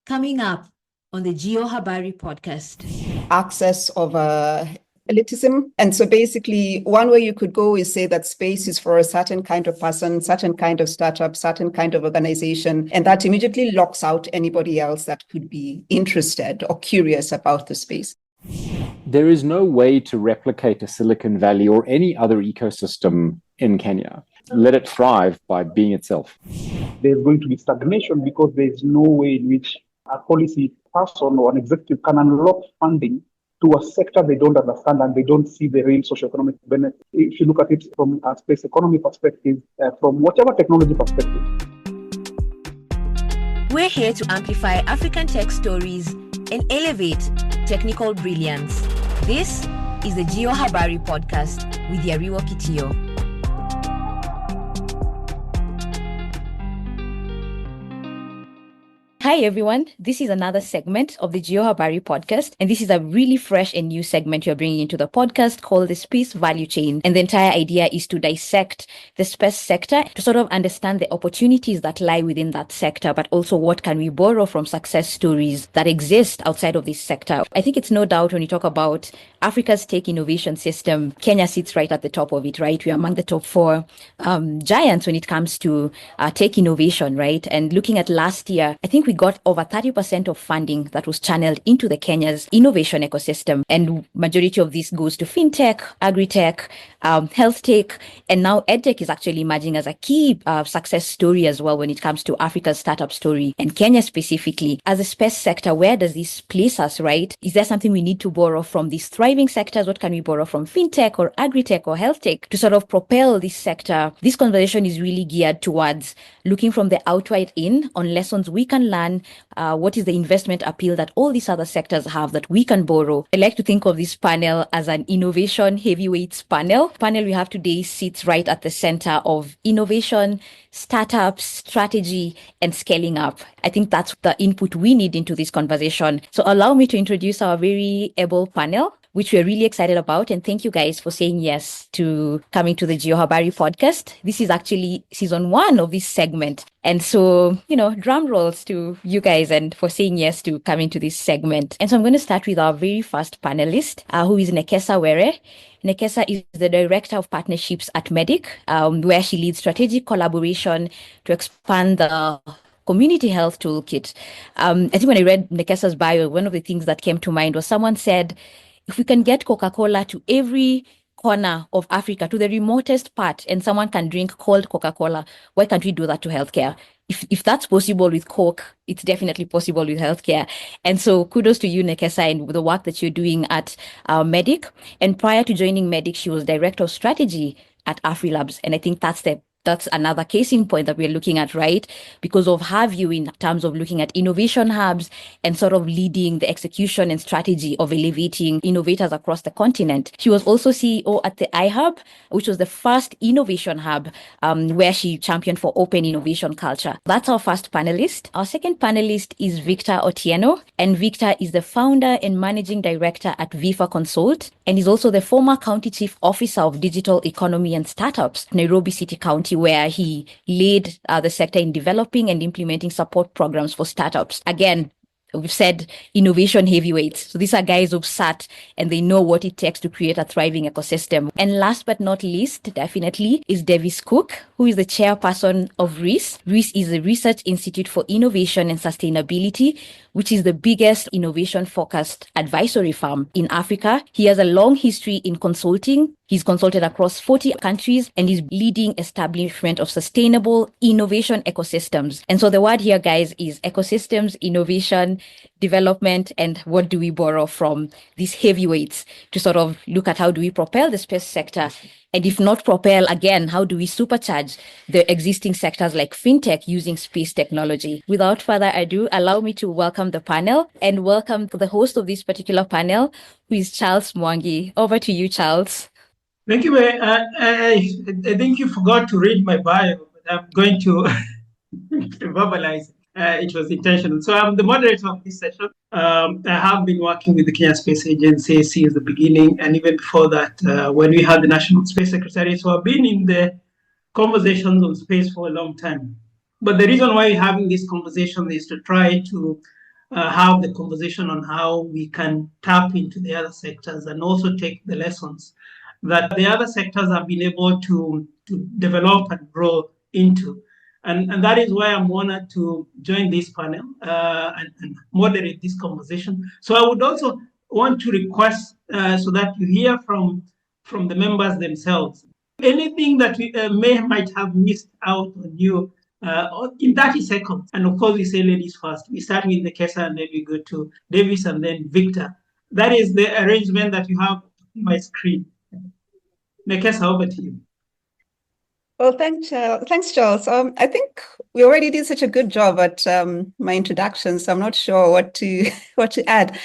Coming up on the GeoHabari podcast. Access of elitism. And so basically, one way you could go is say that space is for a certain kind of person, certain kind of startup, certain kind of organization, and that immediately locks out anybody else that could be interested or curious about the space. There is no way to replicate a Silicon Valley or any other ecosystem in Kenya. Let it thrive by being itself. There's going to be stagnation because there's no way in which a policy person or an executive can unlock funding to a sector they don't understand and they don't see the real socioeconomic benefit. If you look at it from a space economy perspective, from whatever technology perspective. We're here to amplify African tech stories and elevate technical brilliance. This is the GeoHabari podcast with Yariwo Kitio. Hi everyone, this is another segment of the GeoHabari podcast, and this is a really fresh and new segment you're bringing into the podcast called the Space Value Chain. And the entire idea is to dissect the space sector to sort of understand the opportunities that lie within that sector, but also what can we borrow from success stories that exist outside of this sector. I think it's no doubt when you talk about Africa's tech innovation system, Kenya sits right at the top of it, right? We're among the top four giants when it comes to tech innovation, right? And looking at last year, I think we got over 30% of funding that was channeled into the Kenya's innovation ecosystem. And majority of this goes to fintech, agri-tech, health tech, and now edtech is actually emerging as a key success story as well when it comes to Africa's startup story. And Kenya specifically, as a space sector, where does this place us, right? Is there something we need to borrow from these thriving sectors? What can we borrow from fintech or agri-tech or health tech to sort of propel this sector? This conversation is really geared towards looking from the outside in on lessons we can learn. What is the investment appeal that all these other sectors have that we can borrow? I like to think of this panel as an innovation heavyweights panel. The panel we have today sits right at the center of innovation, startups, strategy, and scaling up. I think that's the input we need into this conversation. So allow me to introduce our very able panel, which we're really excited about. And thank you guys for saying yes to coming to the GeoHabari podcast. This is actually season 1 of this segment. And so, drum rolls to you guys and for saying yes to coming to this segment. And so I'm going to start with our very first panelist, who is Nekesa Were. Nekesa is the Director of Partnerships at MEDIC, where she leads strategic collaboration to expand the community health toolkit. I think when I read Nekesa's bio, one of the things that came to mind was someone said, if we can get Coca-Cola to every corner of Africa, to the remotest part, and someone can drink cold Coca-Cola, why can't we do that to healthcare? If that's possible with Coke, it's definitely possible with healthcare. And so kudos to you, Nekesa, and the work that you're doing at MEDIC. And prior to joining MEDIC, she was Director of Strategy at AfriLabs. And I think that's another case in point that we're looking at, right? Because of her view in terms of looking at innovation hubs and sort of leading the execution and strategy of elevating innovators across the continent. She was also CEO at the iHub, which was the first innovation hub where she championed for open innovation culture. That's our first panelist. Our second panelist is Victor Otieno, and Victor is the founder and managing director at Vifa Consult, and is also the former county chief officer of digital economy and startups, Nairobi City County, where he led the sector in developing and implementing support programs for startups. Again, we've said innovation heavyweights. So these are guys who've sat and they know what it takes to create a thriving ecosystem. And last but not least, definitely, is Davis Cook, who is the chairperson of RIS. RIS is the Research Institute for Innovation and Sustainability, which is the biggest innovation-focused advisory firm in Africa. He has a long history in consulting. He's consulted across 40 countries and is leading establishment of sustainable innovation ecosystems. And so the word here, guys, is ecosystems, innovation, development, and what do we borrow from these heavyweights to sort of look at how do we propel the space sector. And if not propel, again, how do we supercharge the existing sectors like fintech using space technology? Without further ado, allow me to welcome the panel and welcome the host of this particular panel, who is Charles Mwangi. Over to you, Charles. Thank you. I think you forgot to read my bio, but I'm going to verbalize it. It was intentional. So I'm the moderator of this session. I have been working with the Kenya Space Agency since the beginning, and even before that, when we had the National Space Secretary. So I've been in the conversations on space for a long time. But the reason why we're having this conversation is to try to have the conversation on how we can tap into the other sectors and also take the lessons that the other sectors have been able to develop and grow into. And that is why I'm honored to join this panel and moderate this conversation. So I would also want to request so that you hear from the members themselves. Anything that we might have missed out on you in 30 seconds. And of course, we say ladies first. We start with Nekesa and then we go to Davis and then Victor. That is the arrangement that you have on my screen. Nekesa, over to you. Well, thanks, Charles. I think we already did such a good job at my introduction, so I'm not sure what to add.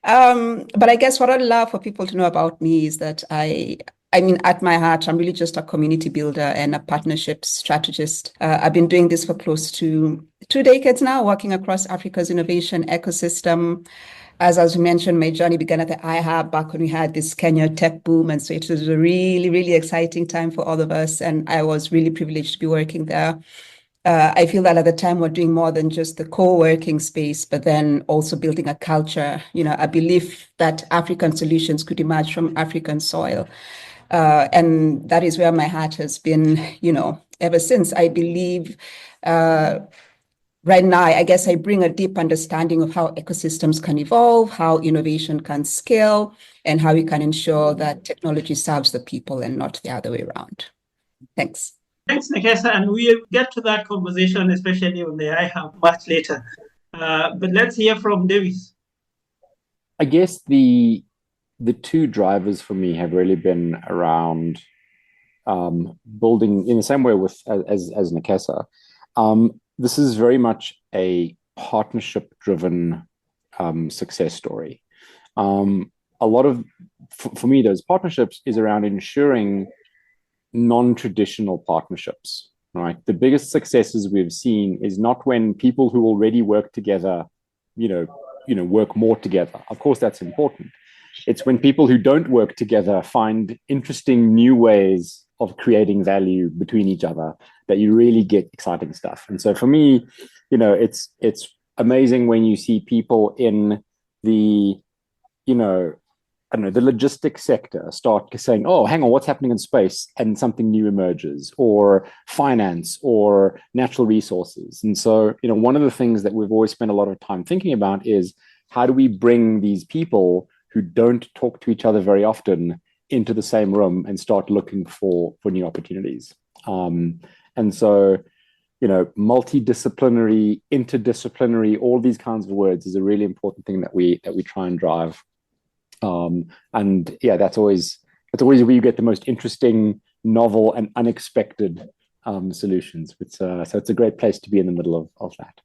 But I guess what I'd love for people to know about me is that I mean, at my heart, I'm really just a community builder and a partnership strategist. I've been doing this for close to 2 decades now, working across Africa's innovation ecosystem. As we mentioned, my journey began at the iHub back when we had this Kenya tech boom. And so it was a really, really exciting time for all of us. And I was really privileged to be working there. I feel that at the time we're doing more than just the co-working space, but then also building a culture, a belief that African solutions could emerge from African soil. And that is where my heart has been, ever since. I believe right now, I guess I bring a deep understanding of how ecosystems can evolve, how innovation can scale, and how we can ensure that technology serves the people and not the other way around. Thanks. Thanks, Nekesa. And we'll get to that conversation, especially on the iHub much later. But let's hear from Davis. I guess the two drivers for me have really been around building in the same way with as Nekesa. This is very much a partnership-driven success story. A lot of, for me, those partnerships is around ensuring non-traditional partnerships, right? The biggest successes we've seen is not when people who already work together, work more together. Of course, that's important. It's when people who don't work together find interesting new ways of creating value between each other that you really get exciting stuff. And so for me, it's amazing when you see people in the, the logistics sector start saying, oh, hang on, what's happening in space? And something new emerges, or finance or natural resources. And so, one of the things that we've always spent a lot of time thinking about is how do we bring these people who don't talk to each other very often into the same room and start looking for new opportunities. And so, multidisciplinary, interdisciplinary, all these kinds of words is a really important thing that we try and drive. And yeah, that's always where you get the most interesting, novel, and unexpected solutions. So it's a great place to be in the middle of that.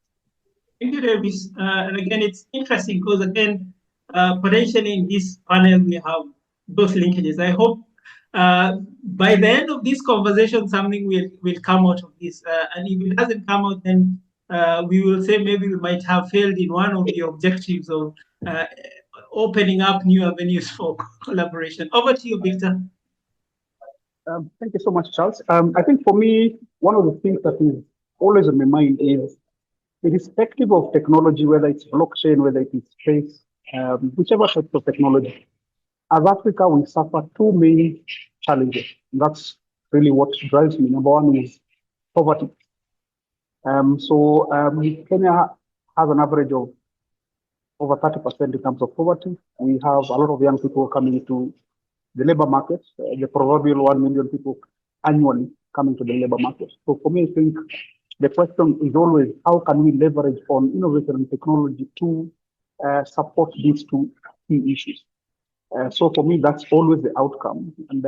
Thank you, Davis. And again, it's interesting because again, potentially in this panel we have those linkages. I hope by the end of this conversation, something will come out of this. And if it doesn't come out, then we will say maybe we might have failed in one of the objectives of opening up new avenues for collaboration. Over to you, Victor. Thank you so much, Charles. I think for me, one of the things that is always on my mind is, irrespective of technology, whether it's blockchain, whether it is space, whichever type of technology, as Africa, we suffer two main challenges. That's really what drives me. Number one is poverty. Kenya has an average of over 30% in terms of poverty. We have a lot of young people coming into the labor market, the proverbial 1 million people annually coming to the labor market. So for me, I think the question is always, how can we leverage on innovation and technology to support these two key issues? So for me, that's always the outcome. And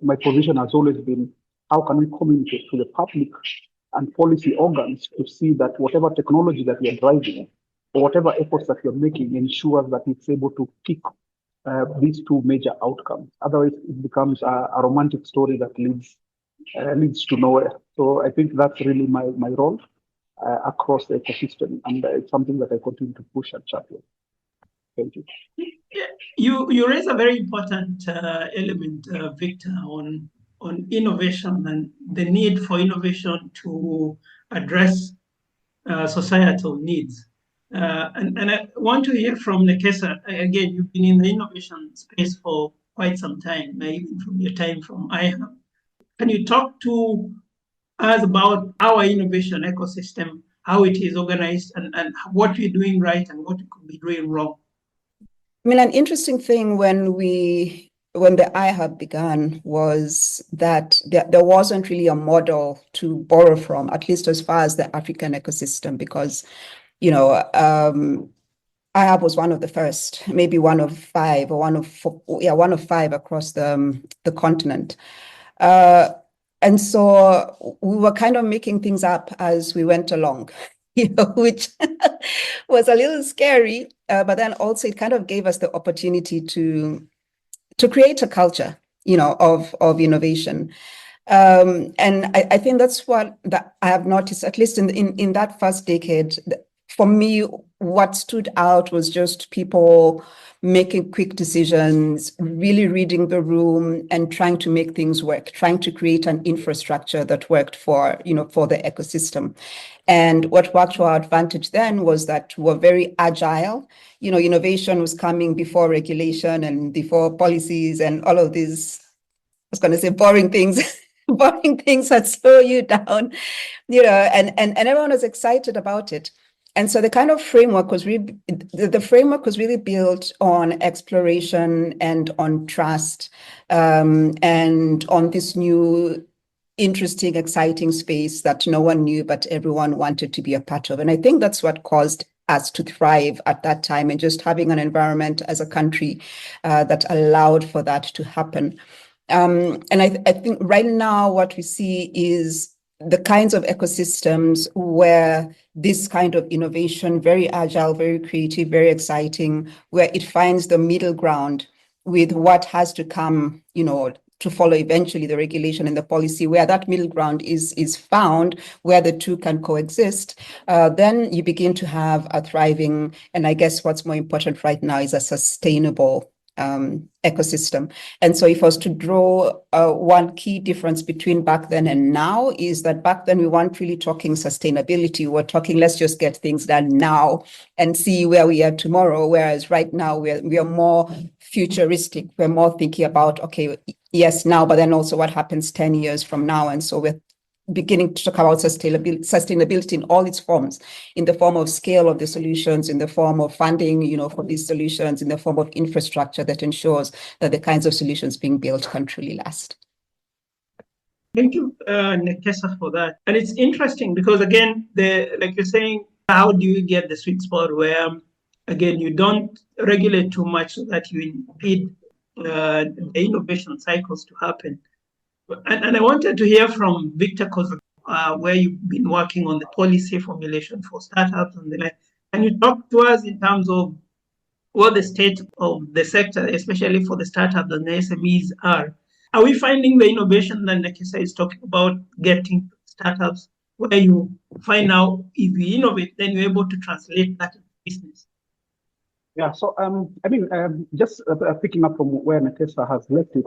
my position has always been, how can we communicate to the public and policy organs to see that whatever technology that we are driving, or whatever efforts that you're making, ensures that it's able to pick these two major outcomes. Otherwise, it becomes a romantic story that leads to nowhere. So I think that's really my role across the ecosystem, and it's something that I continue to push and champion. Thank you. You raise a very important element, Victor, on innovation and the need for innovation to address societal needs. And I want to hear from Nekesa. Again, you've been in the innovation space for quite some time, even from your time from IHAB. Can you talk to us about our innovation ecosystem, how it is organized, and what we're doing right and what we could be doing wrong? I mean, an interesting thing when the iHub began was that there wasn't really a model to borrow from, at least as far as the African ecosystem, because, iHub was one of the first, maybe one of five or one of four, one of five across the continent. And so we were kind of making things up as we went along, which was a little scary, but then also it kind of gave us the opportunity to create a culture, of innovation. And I think that's what I have noticed, at least in that first decade. For me, what stood out was just people making quick decisions, really reading the room and trying to make things work, trying to create an infrastructure that worked for the ecosystem. And what worked to our advantage then was that we're very agile. Innovation was coming before regulation and before policies and all of these, I was going to say boring things, boring things that slow you down, and everyone was excited about it. And so the kind of framework was really built on exploration and on trust, and on this new, interesting, exciting space that no one knew, but everyone wanted to be a part of. And I think that's what caused us to thrive at that time, and just having an environment as a country that allowed for that to happen. And I think right now what we see is the kinds of ecosystems where this kind of innovation, very agile, very creative, very exciting, where it finds the middle ground with what has to come, to follow eventually the regulation and the policy, where that middle ground is found, where the two can coexist, then you begin to have a thriving, and I guess what's more important right now is a sustainable ecosystem. And so if I was to draw one key difference between back then and now, is that back then we weren't really talking sustainability. We're talking, let's just get things done now and see where we are tomorrow. Whereas right now we are more futuristic. We're more thinking about, okay, yes, now, but then also what happens 10 years from now. And so we're beginning to talk about sustainability in all its forms, in the form of scale of the solutions, in the form of funding, for these solutions, in the form of infrastructure that ensures that the kinds of solutions being built can truly last. Thank you, Nekesa, for that. And it's interesting because, again, like you're saying, how do you get the sweet spot where, again, you don't regulate too much so that you impede the innovation cycles to happen? And I wanted to hear from Victor, where you've been working on the policy formulation for startups and the like. Can you talk to us in terms of what the state of the sector, especially for the startups and the SMEs, are? Are we finding the innovation that Nekesa is talking about, getting startups where you find out if you innovate, then you're able to translate that into business? Yeah, so just picking up from where Nekesa has left it,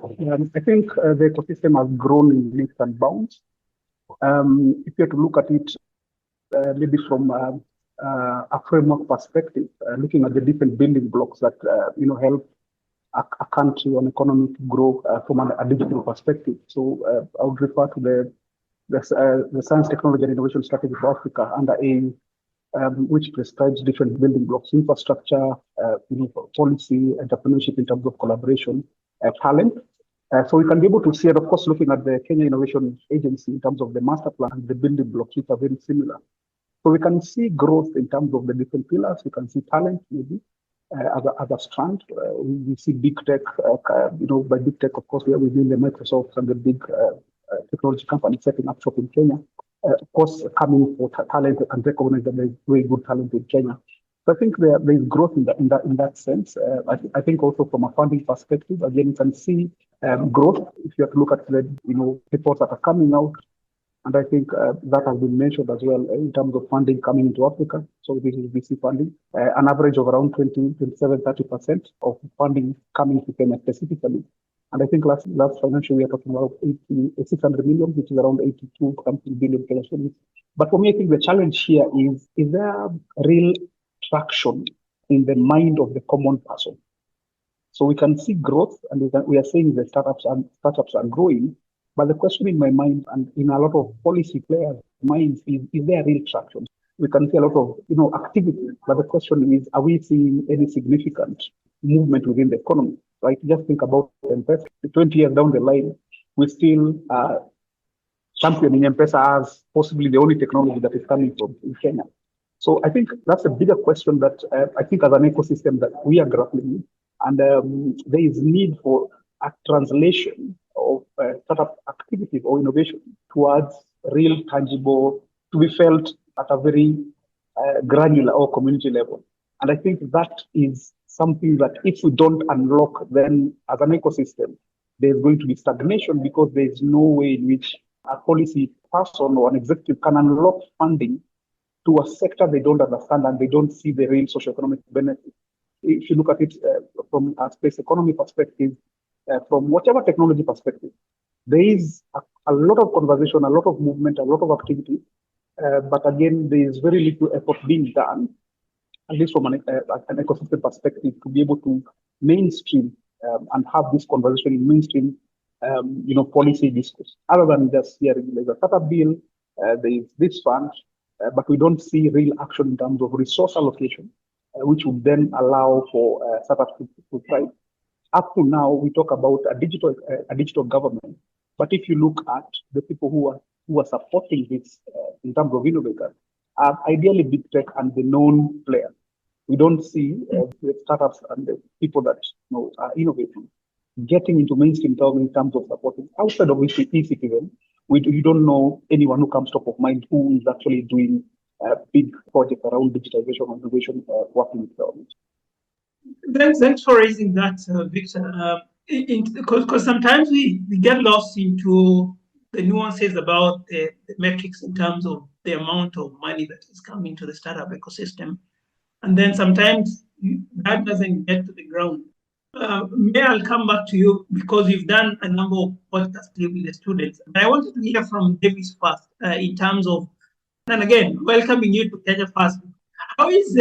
I think the ecosystem has grown in leaps and bounds. If you have to look at it, maybe from a framework perspective, looking at the different building blocks that help a country or an economy to grow from a digital perspective. So I would refer to the Science, Technology, and Innovation Strategy for Africa under AU. Which prescribes different building blocks: infrastructure, policy, entrepreneurship in terms of collaboration, talent. So we can be able to see it, of course, looking at the Kenya Innovation Agency in terms of the master plan and the building blocks, which are very similar. So we can see growth in terms of the different pillars. We can see talent, maybe, as a strand. We see big tech, by big tech, of course, we are within the Microsoft and the big technology companies setting up shop in Kenya. Of course, coming for talent and recognize that there's very good talent in Kenya. So I think there is growth in that sense. I think also from a funding perspective, again, you can see growth if you have to look at the reports that are coming out. And I think that has been mentioned as well in terms of funding coming into Africa. So this is VC funding, an average of around 27-30% of funding coming to Kenya specifically. And I think last financial year, we are talking about 600 million, which is around 82 something billion Kenya shillings. But for me, I think the challenge here is there real traction in the mind of the common person. So we can see growth, and we are saying the startups are growing. But the question in my mind and in a lot of policy players' minds is there real traction? We can see a lot of activity, but the question is, are we seeing any significant movement within the economy? Right? Just think about M-Pesa. 20 years down the line, we still championing M-Pesa as possibly the only technology that is coming from in Kenya. So I think that's a bigger question that I think as an ecosystem that we are grappling with. And there is need for a translation of startup activities or innovation towards real, tangible, to be felt at a very granular or community level. And I think that is something that if we don't unlock, then as an ecosystem, there's going to be stagnation because there's no way in which a policy person or an executive can unlock funding to a sector they don't understand and they don't see the real socioeconomic benefit. If you look at it from a space economy perspective, from whatever technology perspective, there is a lot of conversation, a lot of movement, a lot of activity. But again, there is very little effort being done, at least from an ecosystem perspective, to be able to mainstream and have this conversation in mainstream, policy discourse. Other than just hearing there's a startup bill, there is this fund, but we don't see real action in terms of resource allocation, which would then allow for startups to thrive. Up to now, we talk about a digital government, but if you look at the people who are supporting this in terms of innovators, are ideally big tech and the known players. We don't see the startups and the people that are innovating getting into mainstream in terms of supporting. Outside of e-citizen, you don't know anyone who comes top of mind who is actually doing big projects around digitization and innovation working with government. Thanks for raising that, Victor. Because sometimes we get lost into the nuances about the metrics in terms of the amount of money that is coming to the startup ecosystem. And then sometimes that doesn't get to the ground. May I'll come back to you because you've done a number of podcasts with the students. But I wanted to hear from Davis first in terms of, and again, welcoming you to Kenya first. How is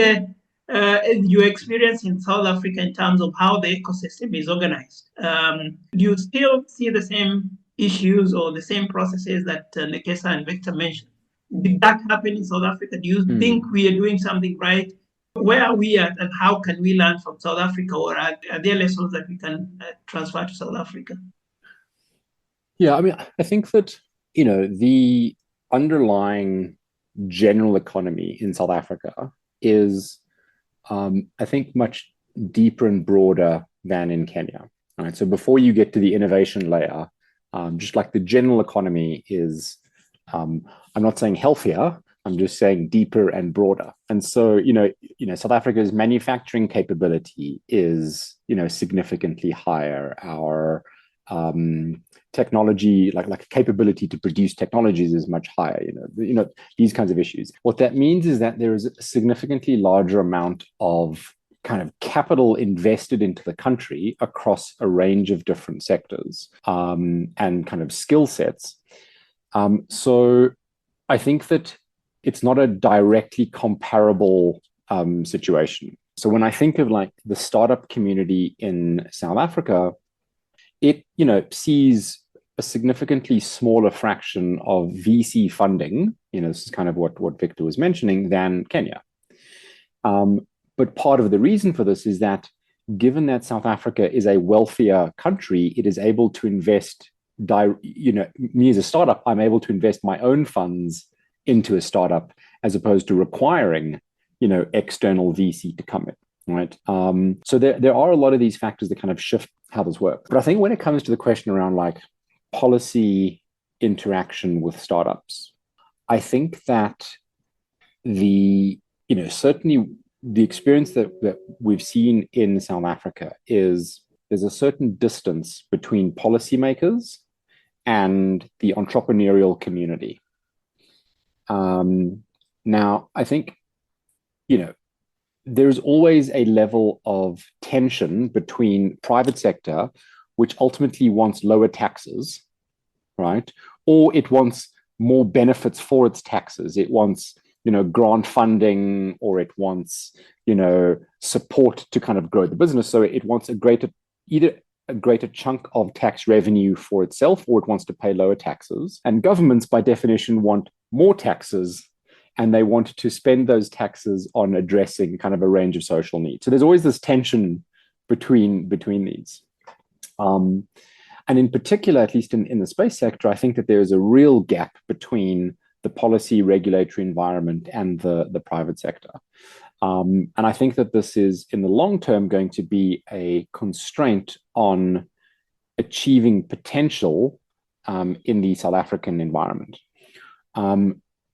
your experience in South Africa in terms of how the ecosystem is organized? Do you still see the same issues or the same processes that Nekesa and Victor mentioned? Did that happen in South Africa? Do you think we are doing something right? Where are we at and how can we learn from South Africa, or are there lessons that we can transfer to South Africa? Yeah, I mean, I think that, the underlying general economy in South Africa is, I think, much deeper and broader than in Kenya. All right. So before you get to the innovation layer, just like the general economy is, I'm not saying healthier, I'm just saying deeper and broader. And so, South Africa's manufacturing capability is, significantly higher. Our technology, like capability to produce technologies is much higher, these kinds of issues. What that means is that there is a significantly larger amount of kind of capital invested into the country across a range of different sectors and kind of skill sets. So I think that it's not a directly comparable situation. So when I think of like the startup community in South Africa, it sees a significantly smaller fraction of VC funding. This is kind of what Victor was mentioning, than Kenya. But part of the reason for this is that given that South Africa is a wealthier country, it is able to invest. Me as a startup, I'm able to invest my own funds into a startup as opposed to requiring, external VC to come in, right? So there are a lot of these factors that kind of shift how this works. But I think when it comes to the question around like policy interaction with startups, I think that certainly the experience that we've seen in South Africa is there's a certain distance between policymakers and the entrepreneurial community. Now, I think, there's always a level of tension between private sector, which ultimately wants lower taxes, right? Or it wants more benefits for its taxes. It wants, grant funding, or it wants, support to kind of grow the business. So it wants either a greater chunk of tax revenue for itself, or it wants to pay lower taxes. And governments, by definition, want more taxes, and they want to spend those taxes on addressing kind of a range of social needs. So there's always this tension between these. And in particular, at least in the space sector, I think that there is a real gap between the policy regulatory environment and the private sector. And I think that this is, in the long term, going to be a constraint on achieving potential in the South African environment.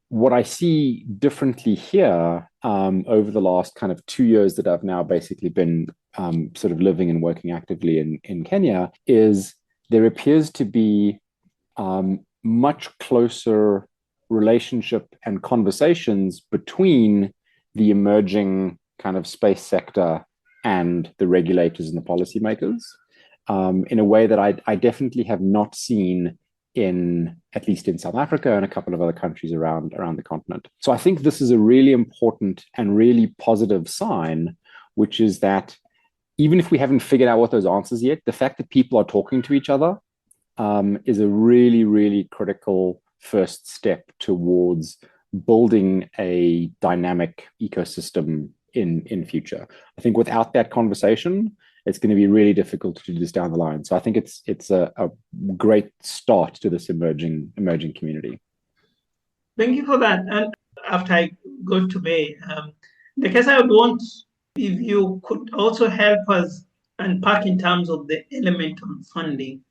What I see differently here over the last kind of 2 years that I've now basically been sort of living and working actively in Kenya is there appears to be much closer relationship and conversations between the emerging kind of space sector and the regulators and the policymakers in a way that I definitely have not seen at least in South Africa and a couple of other countries around the continent. So I think this is a really important and really positive sign, which is that even if we haven't figured out what those answers yet, the fact that people are talking to each other is a really, really critical first step towards building a dynamic ecosystem in future. I think without that conversation, it's going to be really difficult to do this down the line. So I think it's a great start to this emerging community. Thank you for that. And after I go to May, Nekesa, I would want if you could also help us unpack in terms of the element of funding.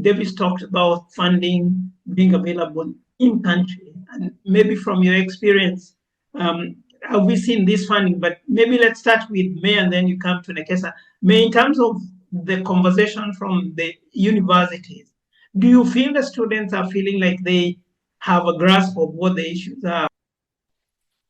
Davis talked about funding being available in country, and maybe from your experience, have we seen this funding? But maybe let's start with May, and then you come to Nekesa. May, in terms of the conversation from the universities, do you feel the students are feeling like they have a grasp of what the issues are?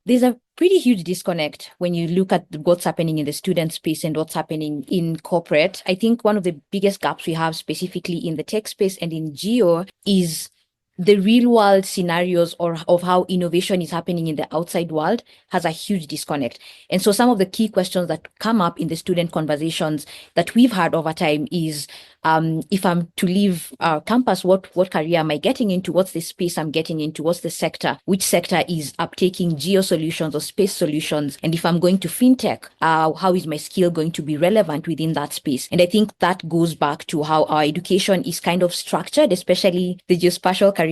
There's a pretty huge disconnect when you look at what's happening in the student space and what's happening in corporate. I think one of the biggest gaps we have specifically in the tech space and in geo is the real world scenarios of how innovation is happening in the outside world has a huge disconnect. And so some of the key questions that come up in the student conversations that we've had over time is, if I'm to leave our campus, what career am I getting into? What's the space I'm getting into? What's the sector? Which sector is uptaking geo solutions or space solutions? And if I'm going to fintech, how is my skill going to be relevant within that space? And I think that goes back to how our education is kind of structured, especially the geospatial curriculum,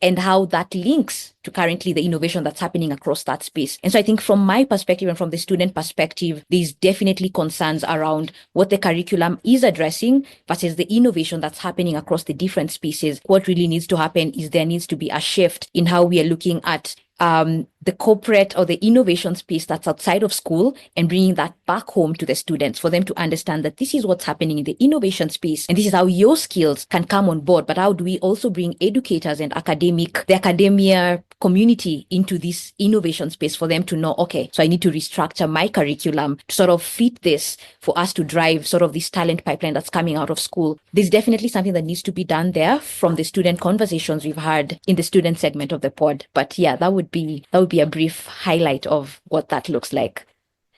and how that links to currently the innovation that's happening across that space. And so I think from my perspective and from the student perspective, there's definitely concerns around what the curriculum is addressing versus the innovation that's happening across the different spaces. What really needs to happen is there needs to be a shift in how we are looking at the corporate or the innovation space that's outside of school and bringing that back home to the students for them to understand that this is what's happening in the innovation space and this is how your skills can come on board. But how do we also bring educators and the academia community into this innovation space for them to know, okay, so I need to restructure my curriculum to sort of fit this for us to drive sort of this talent pipeline that's coming out of school. There's definitely something that needs to be done there from the student conversations we've had in the student segment of the pod. But yeah, that would be a brief highlight of what that looks like.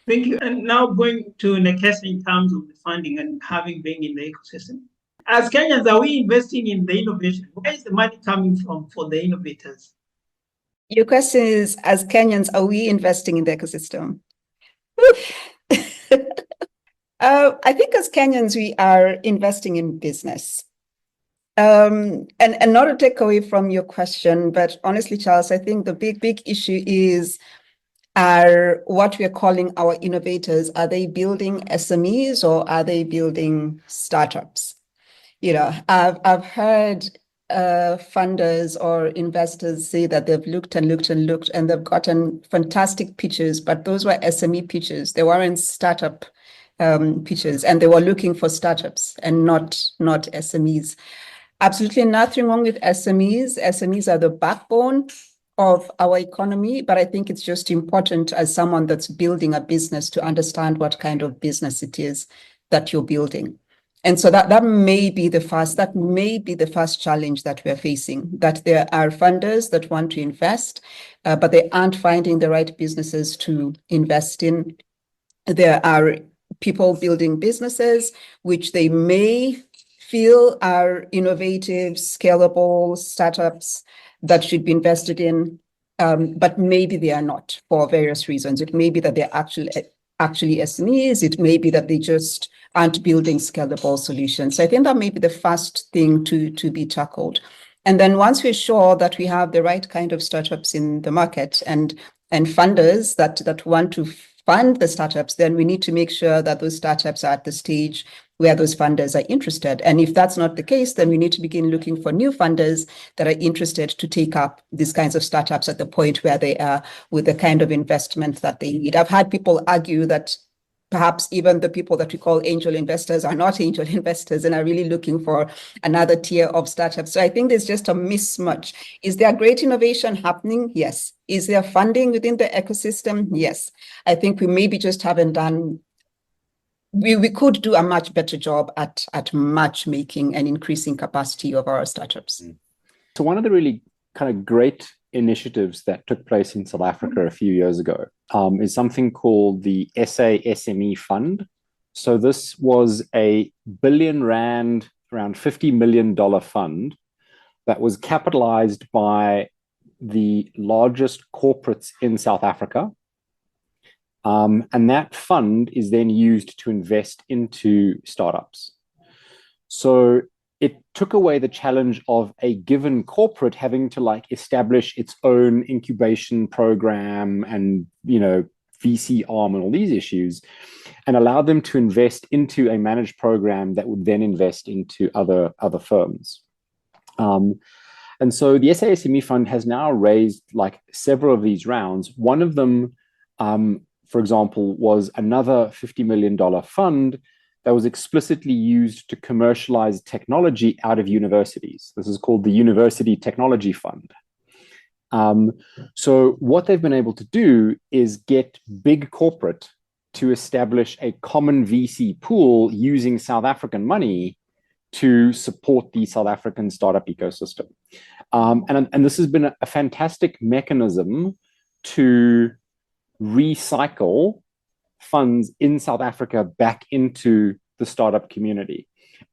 Thank you. And now going to Nekesa in terms of the funding and having been in the ecosystem. As Kenyans, are we investing in the innovation? Where is the money coming from for the innovators? Your question is, as Kenyans, are we investing in the ecosystem? I think as Kenyans, we are investing in business. And not to take away from your question, but honestly, Charles, I think the big issue is what we are calling our innovators. Are they building SMEs or are they building startups? I've heard funders or investors say that they've looked and they've gotten fantastic pitches, but those were SME pitches. They weren't startup pitches, and they were looking for startups and not SMEs. Absolutely nothing wrong with SMEs. SMEs are the backbone of our economy, but I think it's just important as someone that's building a business to understand what kind of business it is that you're building. And so that may be the first challenge that we're facing, that there are funders that want to invest, but they aren't finding the right businesses to invest in. There are people building businesses which they may feel are innovative, scalable startups that should be invested in, but maybe they are not for various reasons. It may be that they're actually SMEs. It may be that they just aren't building scalable solutions. So I think that may be the first thing to be tackled. And then once we're sure that we have the right kind of startups in the market and funders that want to fund the startups, then we need to make sure that those startups are at the stage where those funders are interested. And if that's not the case, then we need to begin looking for new funders that are interested to take up these kinds of startups at the point where they are with the kind of investment that they need. I've had people argue that perhaps even the people that we call angel investors are not angel investors and are really looking for another tier of startups. So I think there's just a mismatch. Is there great innovation happening? Yes. Is there funding within the ecosystem? Yes. I think we maybe just haven't done, we could do a much better job at matchmaking and increasing capacity of our startups. So one of the really kind of great initiatives that took place in South Africa a few years ago is something called the SA-SME Fund. So this was a R1 billion, around $50 million fund that was capitalized by the largest corporates in South Africa. And that fund is then used to invest into startups. So it took away the challenge of a given corporate having to establish its own incubation program and, VC arm and all these issues, and allowed them to invest into a managed program that would then invest into other firms. And so the SA-SME Fund has now raised several of these rounds. One of them, for example, was another $50 million fund that was explicitly used to commercialize technology out of universities. This is called the University Technology Fund. So what they've been able to do is get big corporate to establish a common VC pool using South African money to support the South African startup ecosystem. And this has been a fantastic mechanism to recycle funds in South Africa back into the startup community.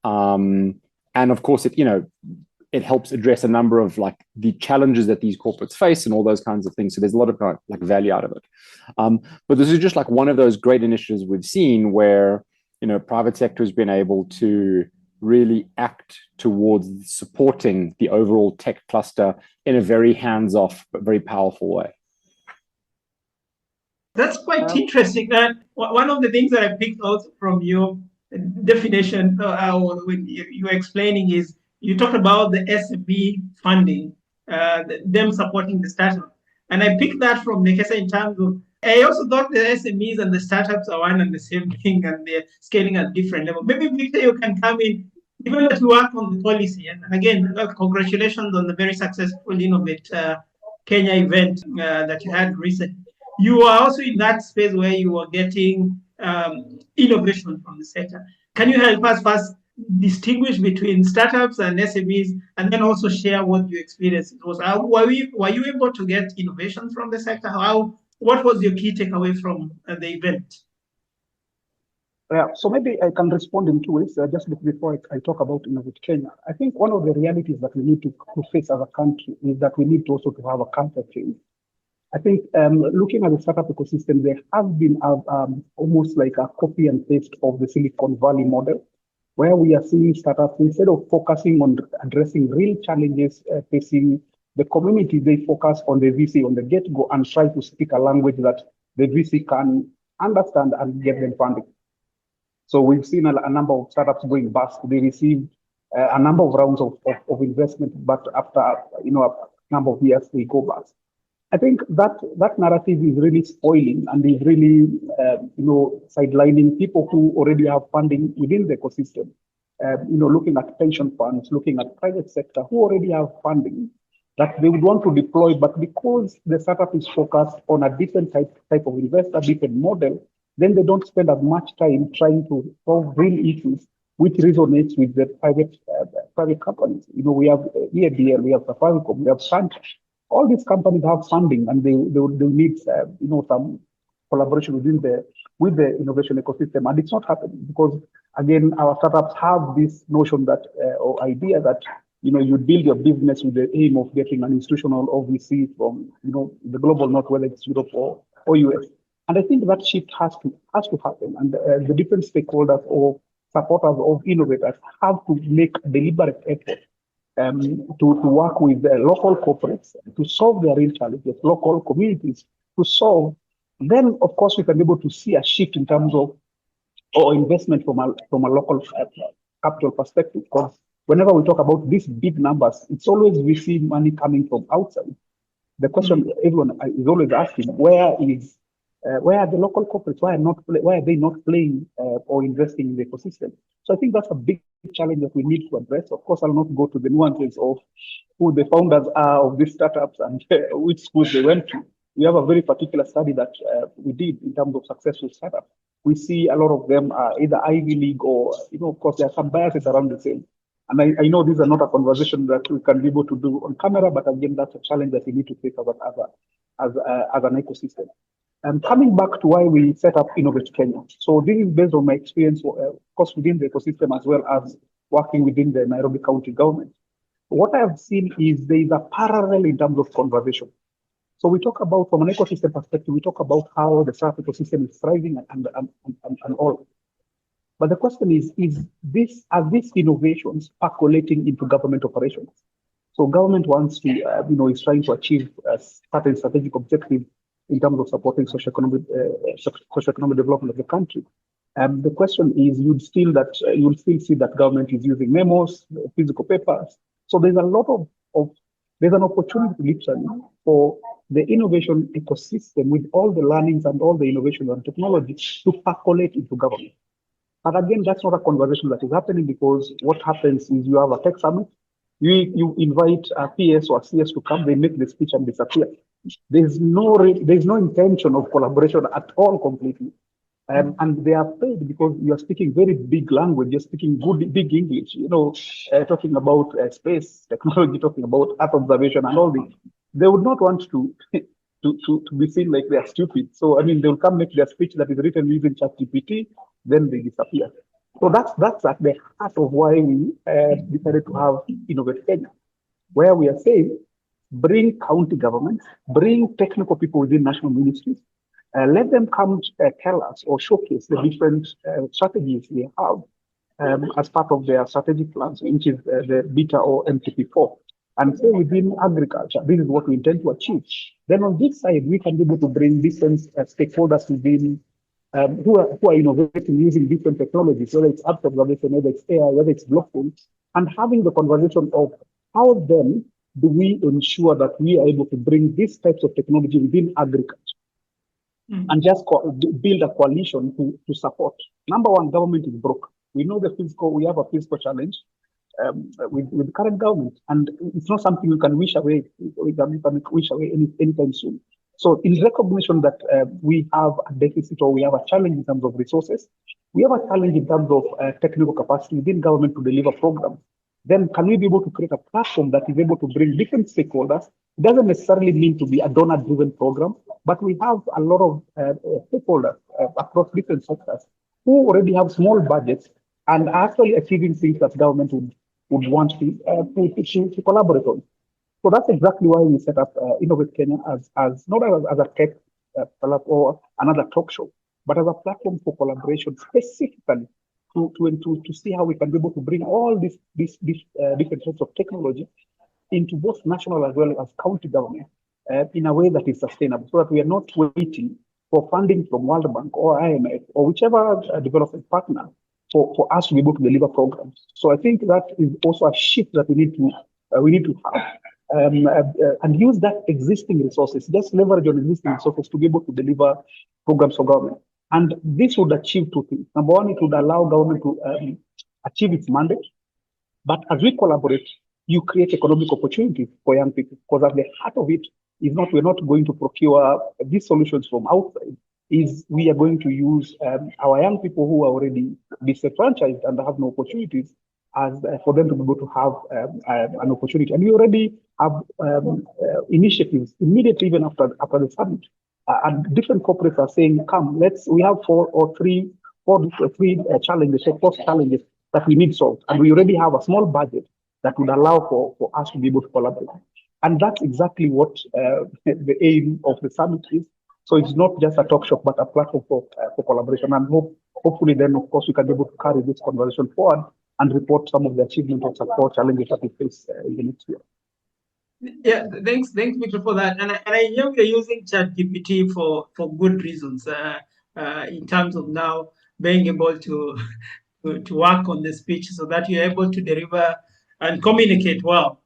And of course, it helps address a number of the challenges that these corporates face and all those kinds of things. So there's a lot of value out of it. But this is just one of those great initiatives we've seen where, private sector has been able to really act towards supporting the overall tech cluster in a very hands-off, but very powerful way. That's quite interesting. One of the things that I picked out from your definition when you were explaining is you talked about the SME funding, them supporting the startup. And I picked that from Nekesa in terms of, I also thought the SMEs and the startups are one and the same thing and they're scaling at different levels. Maybe Victor, you can come in, given that you work on the policy. And again, congratulations on the very successful Innovate Kenya event that you had recently. You are also in that space where you are getting innovation from the sector. Can you help us first distinguish between startups and SMEs, and then also share what your experience was? Were you able to get innovation from the sector? What was your key takeaway from the event? Yeah, so maybe I can respond in two ways. Just before I talk about Innovate Kenya, I think one of the realities that we need to face as a country is that we need also to have a culture change. I think looking at the startup ecosystem, there has been almost like a copy and paste of the Silicon Valley model, where we are seeing startups, instead of focusing on addressing real challenges facing the community, they focus on the VC on the get-go and try to speak a language that the VC can understand and get them funding. So we've seen a number of startups going bust. They received a number of rounds of investment, but after a number of years, they go bust. I think that narrative is really spoiling and is really, sidelining people who already have funding within the ecosystem. Looking at pension funds, looking at private sector who already have funding that they would want to deploy, but because the startup is focused on a different type of investor, different model, then they don't spend as much time trying to solve real issues which resonates with the private companies. We have EABL, we have Safaricom, we have Santa. All these companies have funding, and they need some collaboration with the innovation ecosystem, and it's not happening because, again, our startups have this notion that or idea that you build your business with the aim of getting an institutional OVC from the global north, whether it's Europe or US. And I think that shift has to happen, and the different stakeholders or supporters of innovators have to make a deliberate effort to work with the local corporates to solve their real challenges, local communities to solve. Then, of course, we can be able to see a shift in terms of or investment from a local capital perspective. Because whenever we talk about these big numbers, it's always we see money coming from outside. The question everyone is always asking: where are the local corporates? Why are they not playing or investing in the ecosystem? So I think that's a big challenge that we need to address. Of course, I'll not go to the nuances of who the founders are of these startups and which schools they went to. We have a very particular study that we did in terms of successful startups. We see a lot of them are either Ivy League or, of course, there are some biases around the same. And I know these are not a conversation that we can be able to do on camera, but again, that's a challenge that we need to face as an ecosystem. And coming back to why we set up Innovate Kenya. So this is based on my experience, of course, within the ecosystem as well as working within the Nairobi County government. What I have seen is there is a parallel in terms of conversation. So we talk about, from an ecosystem perspective, we talk about how the startup ecosystem is thriving and all. But the question is are these innovations percolating into government operations? So government wants to, is trying to achieve certain strategic objectives in terms of supporting socioeconomic development of the country. The question is, you'll still see that government is using memos, physical papers. So there's a lot there's an opportunity literally for the innovation ecosystem with all the learnings and all the innovation and technology to percolate into government. But again, that's not a conversation that is happening, because what happens is you have a tech summit, you invite a PS or a CS to come, they make the speech and disappear. There's no intention of collaboration at all completely. And they are paid because you are speaking very big language, you're speaking big English, talking about space technology, talking about Earth observation and all this. They would not want to be seen like they are stupid. So, they will come make their speech that is written using ChatGPT, then they disappear. So that's at the heart of why we decided to have Innovate Kenya, where we are saying, bring county governments, bring technical people within national ministries, let them come tell us or showcase the different strategies we have as part of their strategic plans, which is the BETA or MTP4. And say within agriculture, this is what we intend to achieve. Then on this side, we can be able to bring different stakeholders within who are innovating using different technologies, whether it's Earth observation, whether it's AI, whether it's blockchain, and having the conversation of how then do we ensure that we are able to bring these types of technology within agriculture and just build a coalition to support. Number one, government is broke. We know we have a fiscal challenge with the current government, and it's not something we can wish away. We can wish away anytime soon. So in recognition that we have a deficit or we have a challenge in terms of resources, we have a challenge in terms of technical capacity within government to deliver programs. Then can we be able to create a platform that is able to bring different stakeholders? It doesn't necessarily mean to be a donor-driven program, but we have a lot of stakeholders across different sectors who already have small budgets and are actually achieving things that government would want to collaborate on. So that's exactly why we set up Innovate Kenya as not as a tech or another talk show, but as a platform for collaboration specifically to see how we can be able to bring all these different types of technology into both national as well as county government in a way that is sustainable, so that we are not waiting for funding from World Bank or IMF or whichever development partner for us to be able to deliver programs. So I think that is also a shift that we need to have. And use that existing resources, just leverage on existing resources to be able to deliver programs for government. And this would achieve two things. Number one, it would allow government to achieve its mandate. But as we collaborate, you create economic opportunities for young people, because at the heart of it is we're not going to procure these solutions from outside. is we are going to use our young people who are already disenfranchised and have no opportunities as for them to be able to have an opportunity. And we already have initiatives immediately even after the summit. And different corporates are saying, come, we have four or three challenges, or cost challenges that we need solved. And we already have a small budget that would allow for us to be able to collaborate. And that's exactly what the aim of the summit is. So it's not just a talk shop, but a platform for collaboration. And hopefully then, of course, we can be able to carry this conversation forward and report some of the achievements or support challenges that we face in the next year. Yeah, thanks, Victor, for that. And I know you're using ChatGPT for good reasons in terms of now being able to work on the speech so that you're able to deliver and communicate well.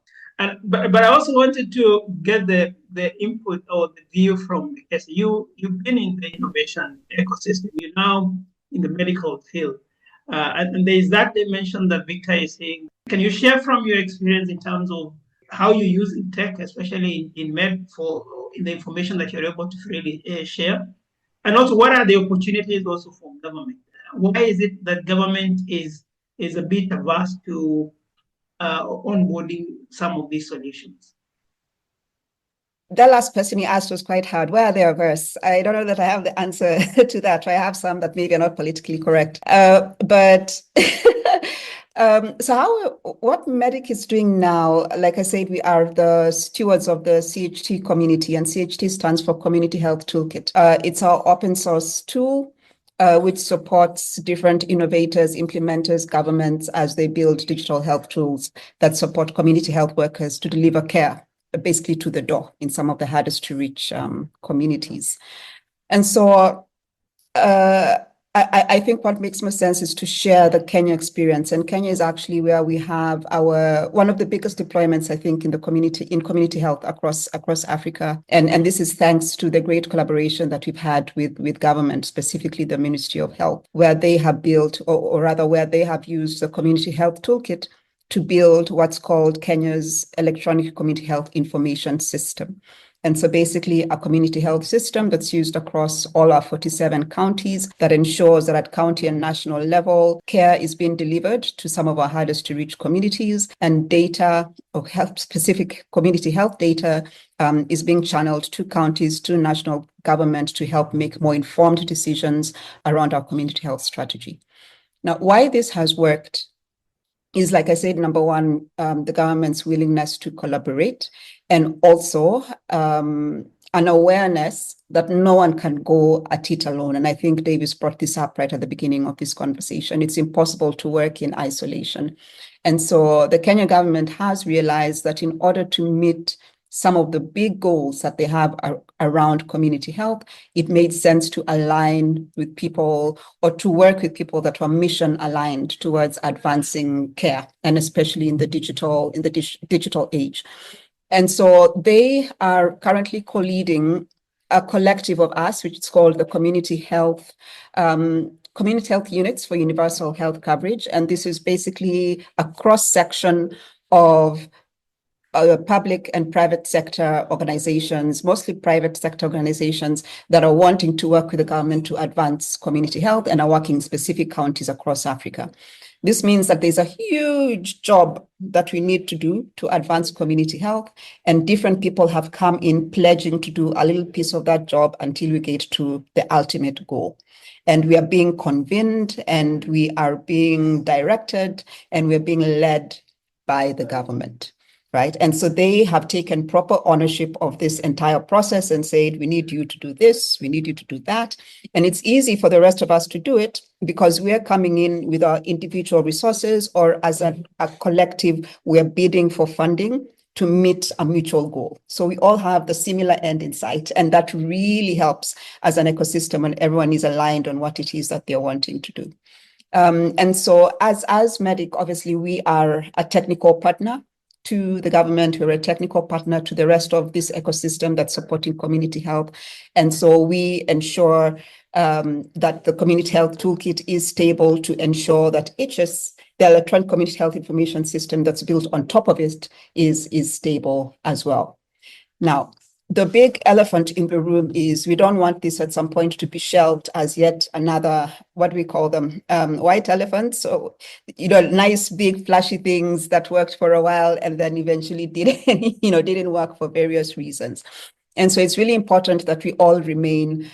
But I also wanted to get the input or the view from Nekesa. You've been in the innovation ecosystem. You're now in the medical field. And there is that dimension that Victor is saying. Can you share from your experience in terms of how you're using tech, especially in med, in the information that you're able to freely share? And also, what are the opportunities also for government? Why is it that government is a bit averse to onboarding some of these solutions? The last question you asked was quite hard. Why are they averse? I don't know that I have the answer to that. I have some that maybe are not politically correct. So what MEDIC is doing now, like I said, we are the stewards of the CHT community, and CHT stands for Community Health Toolkit. It's our open source tool, which supports different innovators, implementers, governments as they build digital health tools that support community health workers to deliver care, basically to the door in some of the hardest to reach communities. And so I think what makes most sense is to share the Kenya experience. And Kenya is actually where we have one of the biggest deployments, I think, in community health across Africa. And this is thanks to the great collaboration that we've had with government, specifically the Ministry of Health, where they have built, or rather where they have used the Community Health Toolkit to build what's called Kenya's Electronic Community Health Information System. And so basically a community health system that's used across all our 47 counties that ensures that at county and national level, care is being delivered to some of our hardest to reach communities, and data or specific community health data is being channeled to counties, to national government to help make more informed decisions around our community health strategy. Now, why this has worked is, like I said, number one, the government's willingness to collaborate, and also an awareness that no one can go at it alone. And I think Davis brought this up right at the beginning of this conversation. It's impossible to work in isolation. And so the Kenya government has realized that in order to meet some of the big goals that they have around community health, it made sense to align with people or to work with people that were mission aligned towards advancing care, and especially in the digital age. And so they are currently co-leading a collective of us, which is called the Community Health Units for Universal Health Coverage. And this is basically a cross-section of public and private sector organizations, mostly private sector organizations that are wanting to work with the government to advance community health and are working in specific counties across Africa. This means that there's a huge job that we need to do to advance community health, and different people have come in pledging to do a little piece of that job until we get to the ultimate goal. And we are being convened, and we are being directed, and we're being led by the government. Right. And so they have taken proper ownership of this entire process and said, we need you to do this, we need you to do that. And it's easy for the rest of us to do it because we're coming in with our individual resources, or as a collective, we're bidding for funding to meet a mutual goal. So we all have the similar end in sight. And that really helps as an ecosystem when everyone is aligned on what it is that they're wanting to do. And so as MEDIC, obviously, we are a technical partner to the government. We're a technical partner to the rest of this ecosystem that's supporting community health. And so we ensure that the Community Health Toolkit is stable to ensure that the Electronic Community Health Information System that's built on top of it is stable as well. Now, the big elephant in the room is we don't want this at some point to be shelved as yet another, what we call them, white elephants. So, nice, big, flashy things that worked for a while and then eventually didn't work for various reasons. And so it's really important that we all remain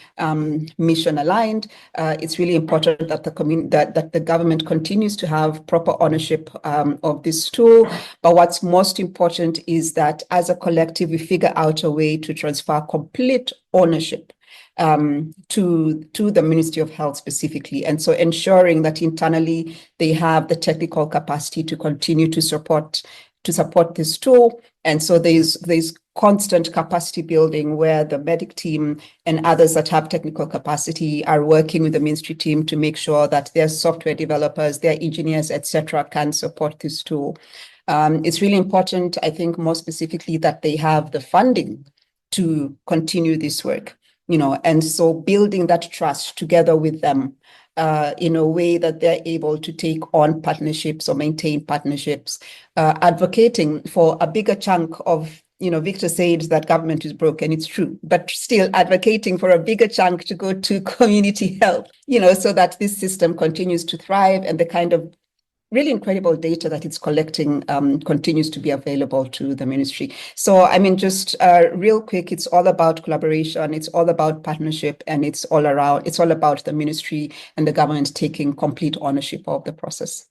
mission aligned. It's really important that the government continues to have proper ownership of this tool. But what's most important is that as a collective, we figure out a way to transfer complete ownership to the Ministry of Health specifically. And so ensuring that internally they have the technical capacity to continue to support this tool. And so there's constant capacity building where the medic team and others that have technical capacity are working with the ministry team to make sure that their software developers, their engineers, etc., can support this tool. It's really important, I think, more specifically, that they have the funding to continue this work, and so building that trust together with them in a way that they're able to take on partnerships or maintain partnerships, advocating for a bigger chunk of, Victor said that government is broken. It's true, but still advocating for a bigger chunk to go to community health, so that this system continues to thrive and the kind of really incredible data that it's collecting continues to be available to the ministry. So, just real quick, it's all about collaboration, it's all about partnership, and it's all about the ministry and the government taking complete ownership of the process.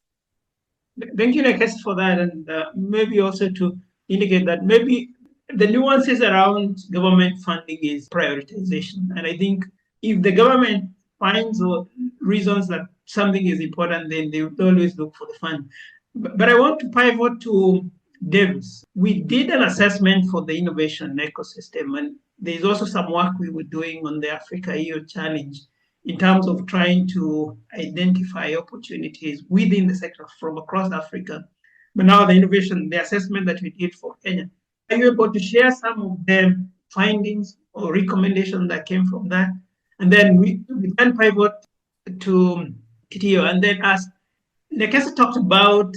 Thank you, Nekesa, for that. And maybe also to indicate that maybe the nuances around government funding is prioritization. And I think if the government finds reasons that something is important, then they would always look for the fund. But I want to pivot to Davis. We did an assessment for the innovation ecosystem, and there's also some work we were doing on the Africa EU Challenge in terms of trying to identify opportunities within the sector from across Africa. But now the assessment that we did for Kenya, are you able to share some of the findings or recommendations that came from that? And then we can pivot to Kitio and then ask, Nekesa talked about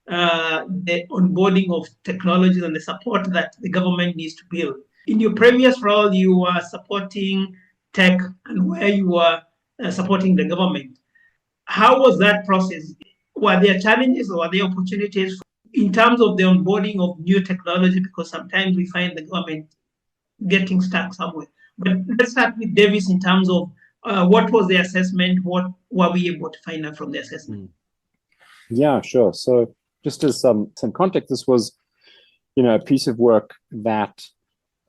the onboarding of technologies and the support that the government needs to build. In your previous role, you were supporting tech and where you were supporting the government. How was that process? Were there challenges or were there opportunities in terms of the onboarding of new technology? Because sometimes we find the government getting stuck somewhere. But let's start with Davis in terms of what was the assessment? What were we able to find out from the assessment? Yeah, sure. So just as some context, this was, a piece of work that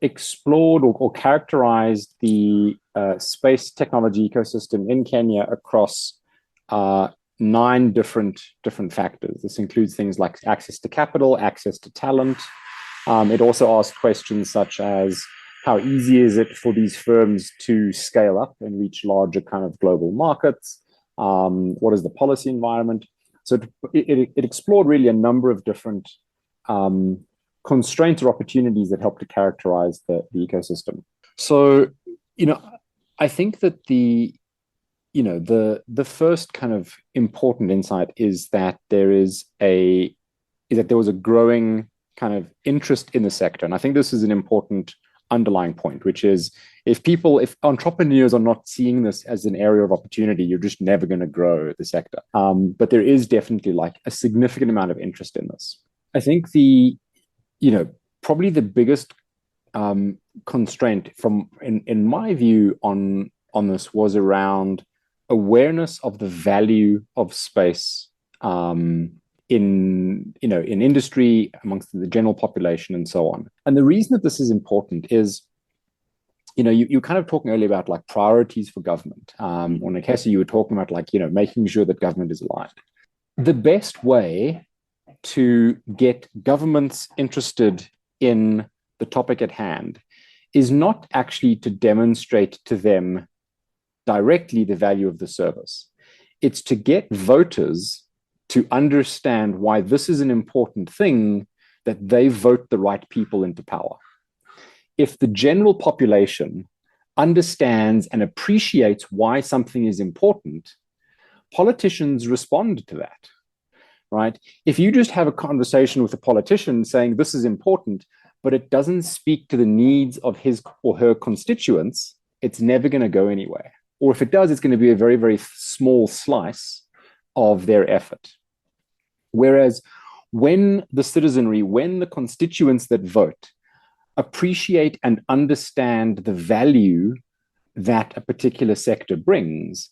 explored or characterized the space technology ecosystem in Kenya across 9 different factors. This includes things like access to capital, access to talent. It also asked questions such as, how easy is it for these firms to scale up and reach larger kind of global markets? What is the policy environment? So it explored really a number of different constraints or opportunities that help to characterize the ecosystem. So, I think that the first kind of important insight is that there was a growing kind of interest in the sector. And I think this is an important underlying point, which is if entrepreneurs are not seeing this as an area of opportunity, you're just never going to grow the sector. But there is definitely like a significant amount of interest in this. I think probably the biggest constraint in my view on this was around awareness of the value of space in industry, amongst the general population, and so on. And the reason that this is important is, you're kind of talking earlier about like priorities for government. On Nekesa, you were talking about like, making sure that government is aligned. The best way to get governments interested in the topic at hand is not actually to demonstrate to them directly the value of the service. It's to get voters to understand why this is an important thing, that they vote the right people into power. If the general population understands and appreciates why something is important, politicians respond to that, right? If you just have a conversation with a politician saying this is important, but it doesn't speak to the needs of his or her constituents, it's never going to go anywhere. Or if it does, it's going to be a very, very small slice of their effort. Whereas when the citizenry, when the constituents that vote appreciate and understand the value that a particular sector brings,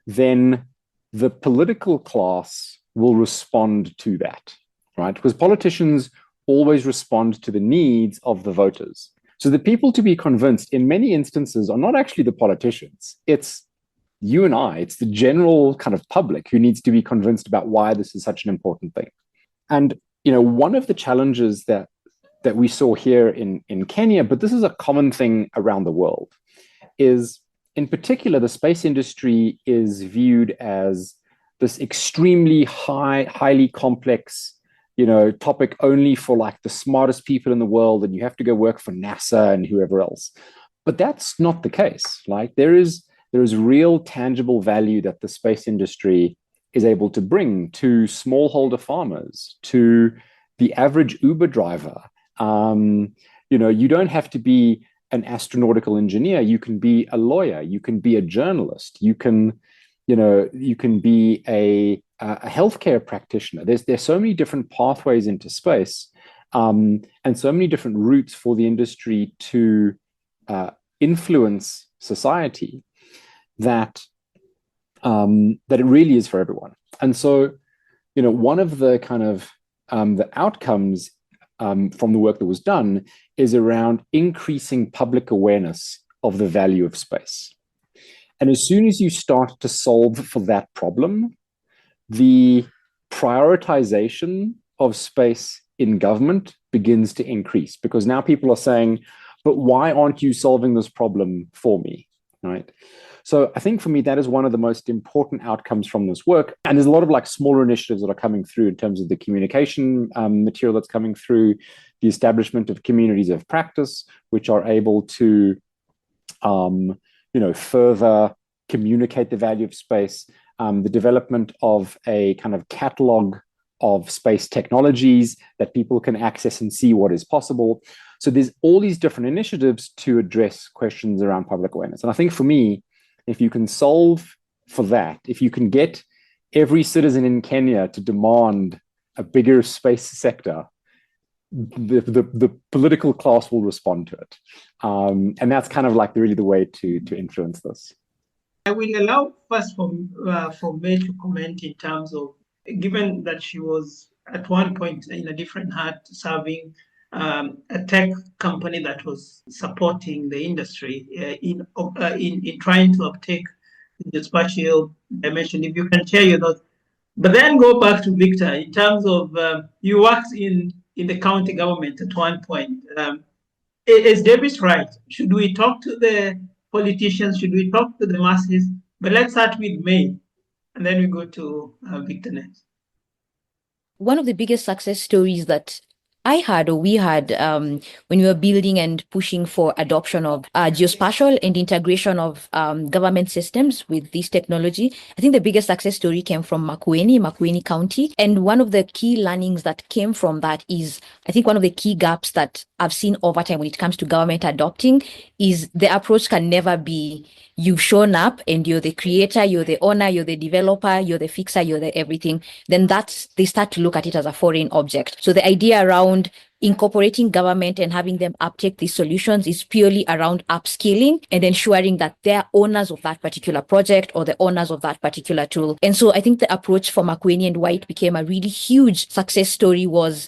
then the political class will respond to that, right? Because politicians always respond to the needs of the voters. So the people to be convinced in many instances are not actually the politicians. It's you and I, it's the general kind of public who needs to be convinced about why this is such an important thing. And, you know, one of the challenges that we saw here in Kenya, but this is a common thing around the world, is in particular, the space industry is viewed as this extremely highly complex, you know, topic only for like the smartest people in the world, and you have to go work for NASA and whoever else. But that's not the case. Like there is real tangible value that the space industry is able to bring to smallholder farmers, to the average Uber driver. You know, you don't have to be an astronautical engineer. You can be a lawyer. You can be a journalist. You can be a healthcare practitioner. There's so many different pathways into space, and so many different routes for the industry to influence society that it really is for everyone. And so, you know, one of the kind of the outcomes from the work that was done is around increasing public awareness of the value of space. And as soon as you start to solve for that problem, the prioritization of space in government begins to increase, because now people are saying, but why aren't you solving this problem for me, right? So I think for me, that is one of the most important outcomes from this work. And there's a lot of like smaller initiatives that are coming through in terms of the communication material that's coming through, the establishment of communities of practice, which are able to, further communicate the value of space, the development of a kind of catalog of space technologies that people can access and see what is possible. So there's all these different initiatives to address questions around public awareness. And I think for me, if you can solve for that, if you can get every citizen in Kenya to demand a bigger space sector, the political class will respond to it. And that's kind of like really the way to influence this. I will allow first for May to comment in terms of, given that she was at one point in a different hat serving a tech company that was supporting the industry in trying to uptake the spatial dimension. If you can share your thoughts, but then go back to Victor in terms of you worked in the county government at one point. Is Davis right? Should we talk to the politicians? Should we talk to the masses? But let's start with May, and then we go to Victor next. One of the biggest success stories that I had, or we had, when we were building and pushing for adoption of geospatial and integration of government systems with this technology, I think the biggest success story came from Makueni County. And one of the key learnings that came from that is, I think one of the key gaps that I've seen over time when it comes to government adopting is the approach can never be you've shown up and you're the creator, you're the owner, you're the developer, you're the fixer, you're the everything. Then they start to look at it as a foreign object. So the idea around incorporating government and having them uptake these solutions is purely around upskilling and ensuring that they're owners of that particular project or the owners of that particular tool. And so I think the approach for Makueni and White became a really huge success story.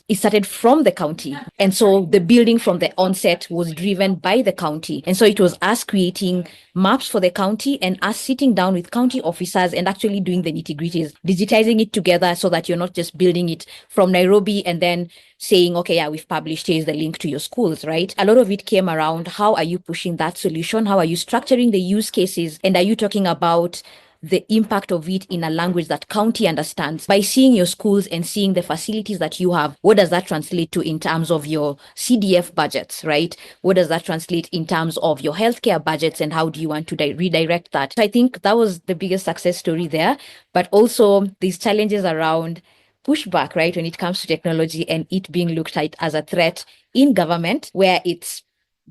It started from the county. And so the building from the onset was driven by the county. And so it was us creating maps for the county and us sitting down with county officers and actually doing the nitty-gritties, digitizing it together so that you're not just building it from Nairobi and then saying, okay, yeah, we've published, here's the link to your schools, right? A lot of it came around, how are you pushing that solution? How are you structuring the use cases? And are you talking about the impact of it in a language that county understands? By seeing your schools and seeing the facilities that you have, what does that translate to in terms of your CDF budgets, right? What does that translate in terms of your healthcare budgets, and how do you want to redirect that? So I think that was the biggest success story there, but also these challenges around pushback, right, when it comes to technology and it being looked at as a threat in government, where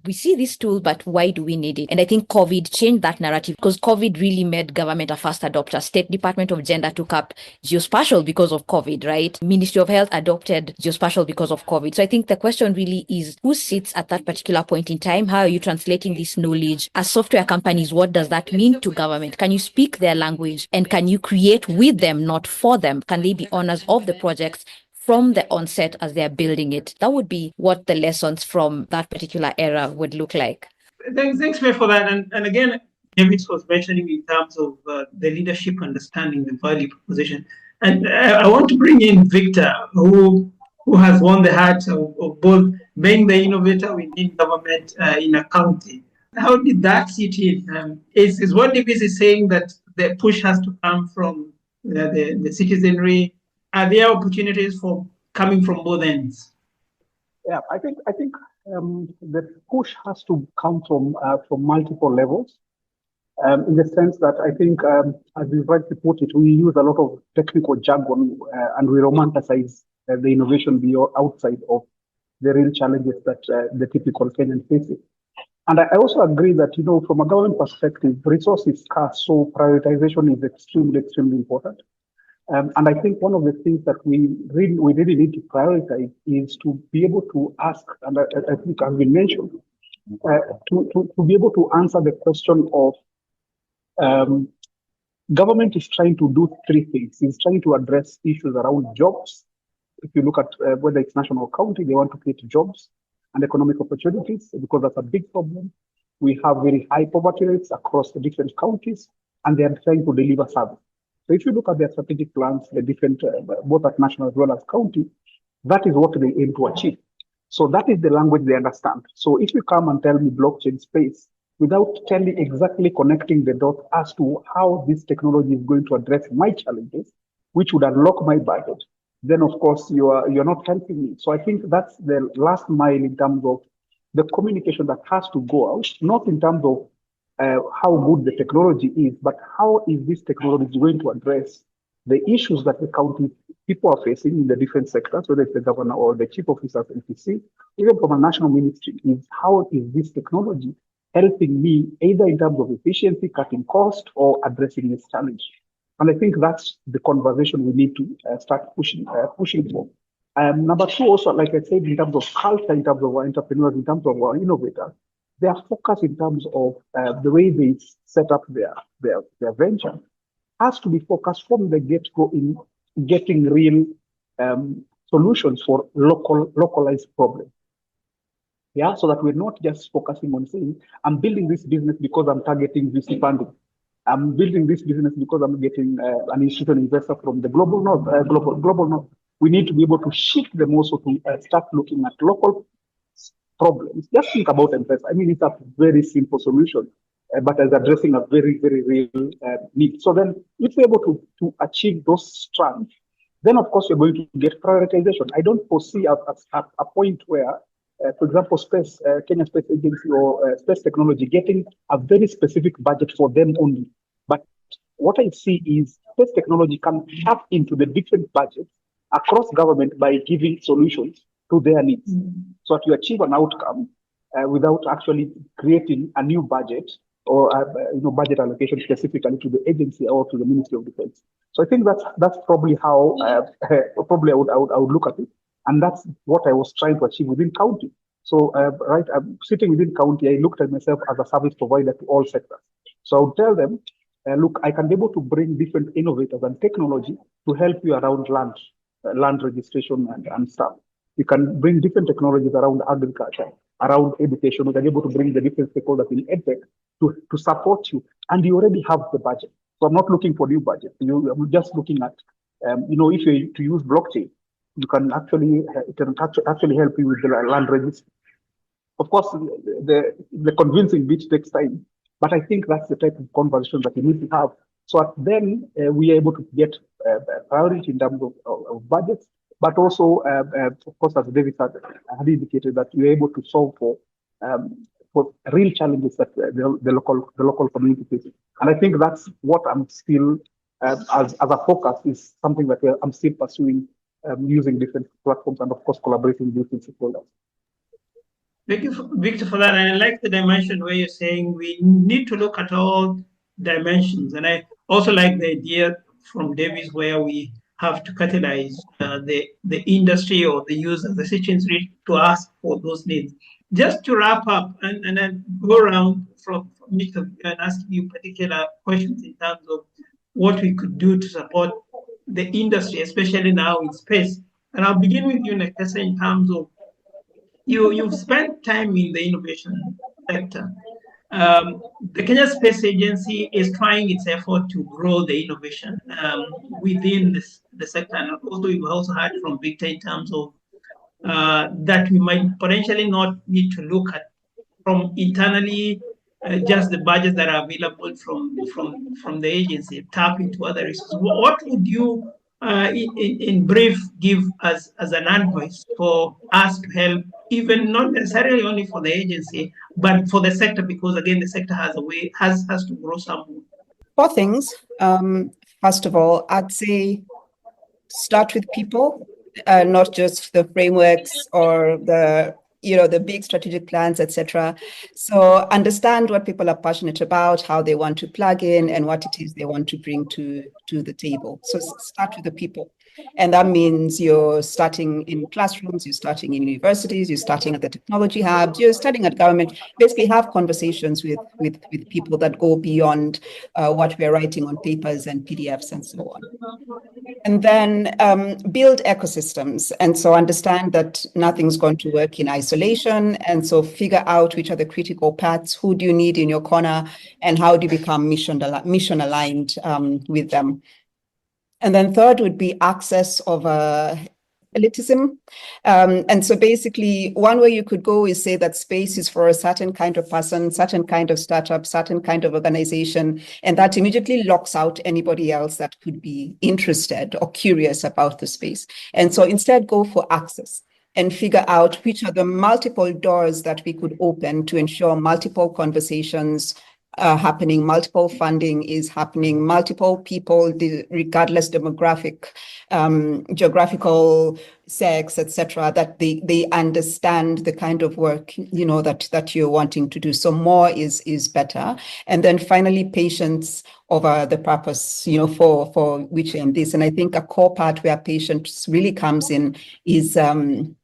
we see this tool, but why do we need it? And I think COVID changed that narrative, because COVID really made government a fast adopter. State Department of Gender took up geospatial because of COVID, right? Ministry of Health adopted geospatial because of COVID. So I think the question really is, who sits at that particular point in time? How are you translating this knowledge? As software companies, what does that mean to government? Can you speak their language, and can you create with them, not for them? Can they be owners of the projects from the onset as they're building it? That would be what the lessons from that particular era would look like. Thanks, May, for that. And again, David was mentioning in terms of the leadership understanding the value proposition. And I want to bring in Victor, who has won the heart of both being the innovator within government in a county. How did that sit in? Is what David is saying, that the push has to come from the citizenry? Are there opportunities for coming from both ends? Yeah, I think the push has to come from multiple levels. In the sense that I think, as you rightly put it, we use a lot of technical jargon and we romanticize the innovation outside of the real challenges that the typical Kenyan faces. And I also agree that, from a government perspective, resource is scarce, so prioritization is extremely, extremely important. And I think one of the things that we really need to prioritize is to be able to ask, and I think has been mentioned, to be able to answer the question of government is trying to do three things. It's trying to address issues around jobs. If you look at whether it's national or county, they want to create jobs and economic opportunities, because that's a big problem. We have very high poverty rates across the different counties, and they are trying to deliver service. So if you look at their strategic plans, the different, both at national as well as county, that is what they aim to achieve. So that is the language they understand. So if you come and tell me blockchain space, without telling exactly connecting the dots as to how this technology is going to address my challenges, which would unlock my budget, then of course you're not helping me. So I think that's the last mile in terms of the communication that has to go out, not in terms of how good the technology is, but how is this technology going to address the issues that the county people are facing in the different sectors, whether it's the governor or the chief officers, NPC, even from a national ministry, is how is this technology helping me either in terms of efficiency, cutting cost, or addressing this challenge? And I think that's the conversation we need to start pushing for. Number two, also, like I said, in terms of culture, in terms of our entrepreneurs, in terms of our innovators, their focus in terms of the way they set up their venture has to be focused from the get-go in getting real solutions for localized problems. Yeah, so that we're not just focusing on saying, I'm building this business because I'm targeting VC funding. I'm building this business because I'm getting an institutional investor from the global north. Global north. We need to be able to shift them also to start looking at local problems. Just think about M-Pesa. I mean, it's a very simple solution, but it's addressing a very, very real need. So then, if we're able to achieve those strands, then of course we're going to get prioritization. I don't foresee a point where, for example, Kenya Space Agency or space technology getting a very specific budget for them only. But what I see is space technology can tap into the different budgets across government by giving solutions to their needs, so that you achieve an outcome without actually creating a new budget or budget allocation specifically to the agency or to the Ministry of Defense. So I think that's probably how probably I would look at it, and that's what I was trying to achieve within county. So I'm sitting within county, I looked at myself as a service provider to all sectors. So I would tell them, look, I can be able to bring different innovators and technology to help you around land registration and stuff. You can bring different technologies around agriculture, around education. We can be able to bring the different stakeholders in EdTech to support you, and you already have the budget. So I'm not looking for new budget. I'm just looking at, if you to use blockchain, you can actually help you with the land registry. Of course, the convincing bit takes time, but I think that's the type of conversation that you need to have. So then we are able to get priority in terms of budgets, but also, of course, as David had indicated, that you're able to solve for real challenges that the local community faces. And I think that's what I'm still, as a focus, is something that I'm still pursuing using different platforms, and of course collaborating with different stakeholders. Thank you, Victor, for that. And I like the dimension where you're saying we need to look at all dimensions. And I also like the idea from Davis where we have to catalyze the industry or the users, the citizens to ask for those needs. Just to wrap up and then go around from Mr. and ask you particular questions in terms of what we could do to support the industry, especially now in space. And I'll begin with you, Nekesa, in terms of you've spent time in the innovation sector. The Kenya Space Agency is trying its effort to grow the innovation within the sector. And also, we've also heard from Victor in terms of that we might potentially not need to look at from internally just the budgets that are available from the agency, tap into other resources. What would you, in brief, give as an advice for us to help, even not necessarily only for the agency, but for the sector, because again, the sector has to grow somewhere? 4 things. First of all, I'd say start with people, not just the frameworks or the big strategic plans, etc. So understand what people are passionate about, how they want to plug in, and what it is they want to bring to the table. So start with the people. And that means you're starting in classrooms, you're starting in universities, you're starting at the technology hubs, you're starting at government. Basically have conversations with people that go beyond what we're writing on papers and PDFs and so on. And then build ecosystems. And so understand that nothing's going to work in isolation. And so figure out which are the critical paths, who do you need in your corner, and how do you become mission aligned with them. And then third would be access of elitism. And so basically one way you could go is say that space is for a certain kind of person, certain kind of startup, certain kind of organization, and that immediately locks out anybody else that could be interested or curious about the space. And so instead go for access and figure out which are the multiple doors that we could open to ensure multiple conversations happening, multiple funding is happening, multiple people, regardless demographic, geographical, sex, etc., that they understand the kind of work that you're wanting to do. So more is better. And then finally, patience over the purpose, for which in this. And I think a core part where patience really comes in is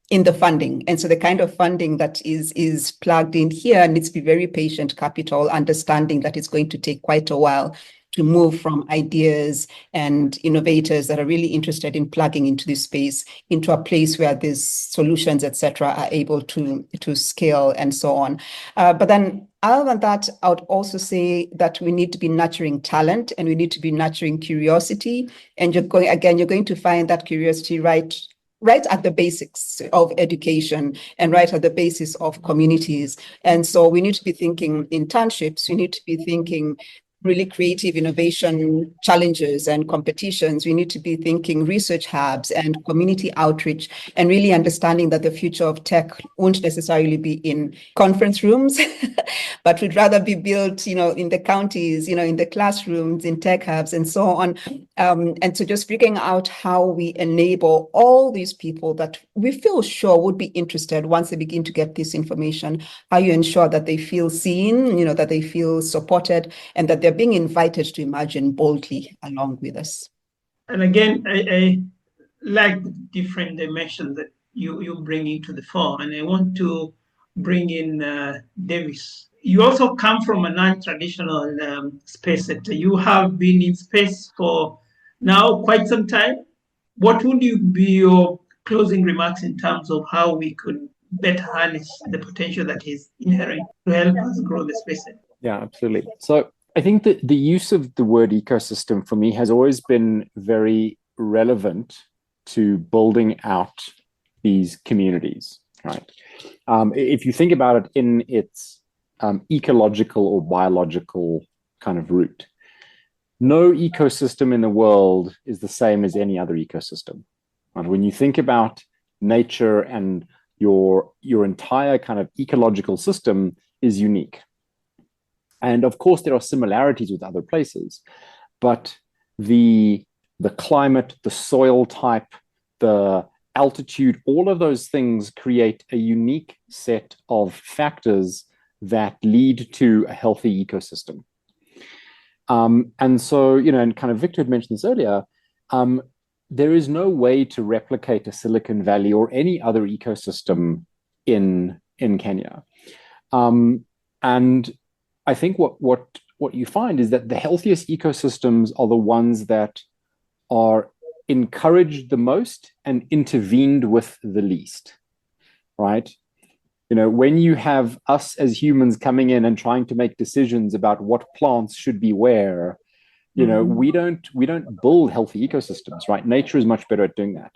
in the funding. And so the kind of funding that is plugged in here needs to be very patient capital, understanding that it's going to take quite a while to move from ideas and innovators that are really interested in plugging into this space into a place where these solutions, etc., are able to scale and so on. But then other than that, I would also say that we need to be nurturing talent and we need to be nurturing curiosity. And you're going to find that curiosity right at the basics of education and right at the basis of communities. And so we need to be thinking internships, we need to be thinking really creative innovation challenges and competitions. We need to be thinking research hubs and community outreach, and really understanding that the future of tech won't necessarily be in conference rooms, but would rather be built, in the counties, in the classrooms, in tech hubs, and so on. And so just figuring out how we enable all these people that we feel sure would be interested once they begin to get this information, how you ensure that they feel seen, that they feel supported, and that they're being invited to imagine boldly along with us. And again, I like the different dimensions that you bring into the fore. And I want to bring in Davis. You also come from a non-traditional space sector. You have been in space for now quite some time. What would be your closing remarks in terms of how we could better harness the potential that is inherent to help us grow the space sector? Yeah, absolutely. So I think that the use of the word ecosystem for me has always been very relevant to building out these communities, right? If you think about it in its ecological or biological kind of root, no ecosystem in the world is the same as any other ecosystem. Right? When you think about nature and your entire kind of ecological system is unique. And of course, there are similarities with other places, but the climate, the soil type, the altitude, all of those things create a unique set of factors that lead to a healthy ecosystem. And so, and kind of Victor had mentioned this earlier, there is no way to replicate a Silicon Valley or any other ecosystem in Kenya. And I think what you find is that the healthiest ecosystems are the ones that are encouraged the most and intervened with the least, right? When you have us as humans coming in and trying to make decisions about what plants should be where, we don't build healthy ecosystems, right? Nature is much better at doing that.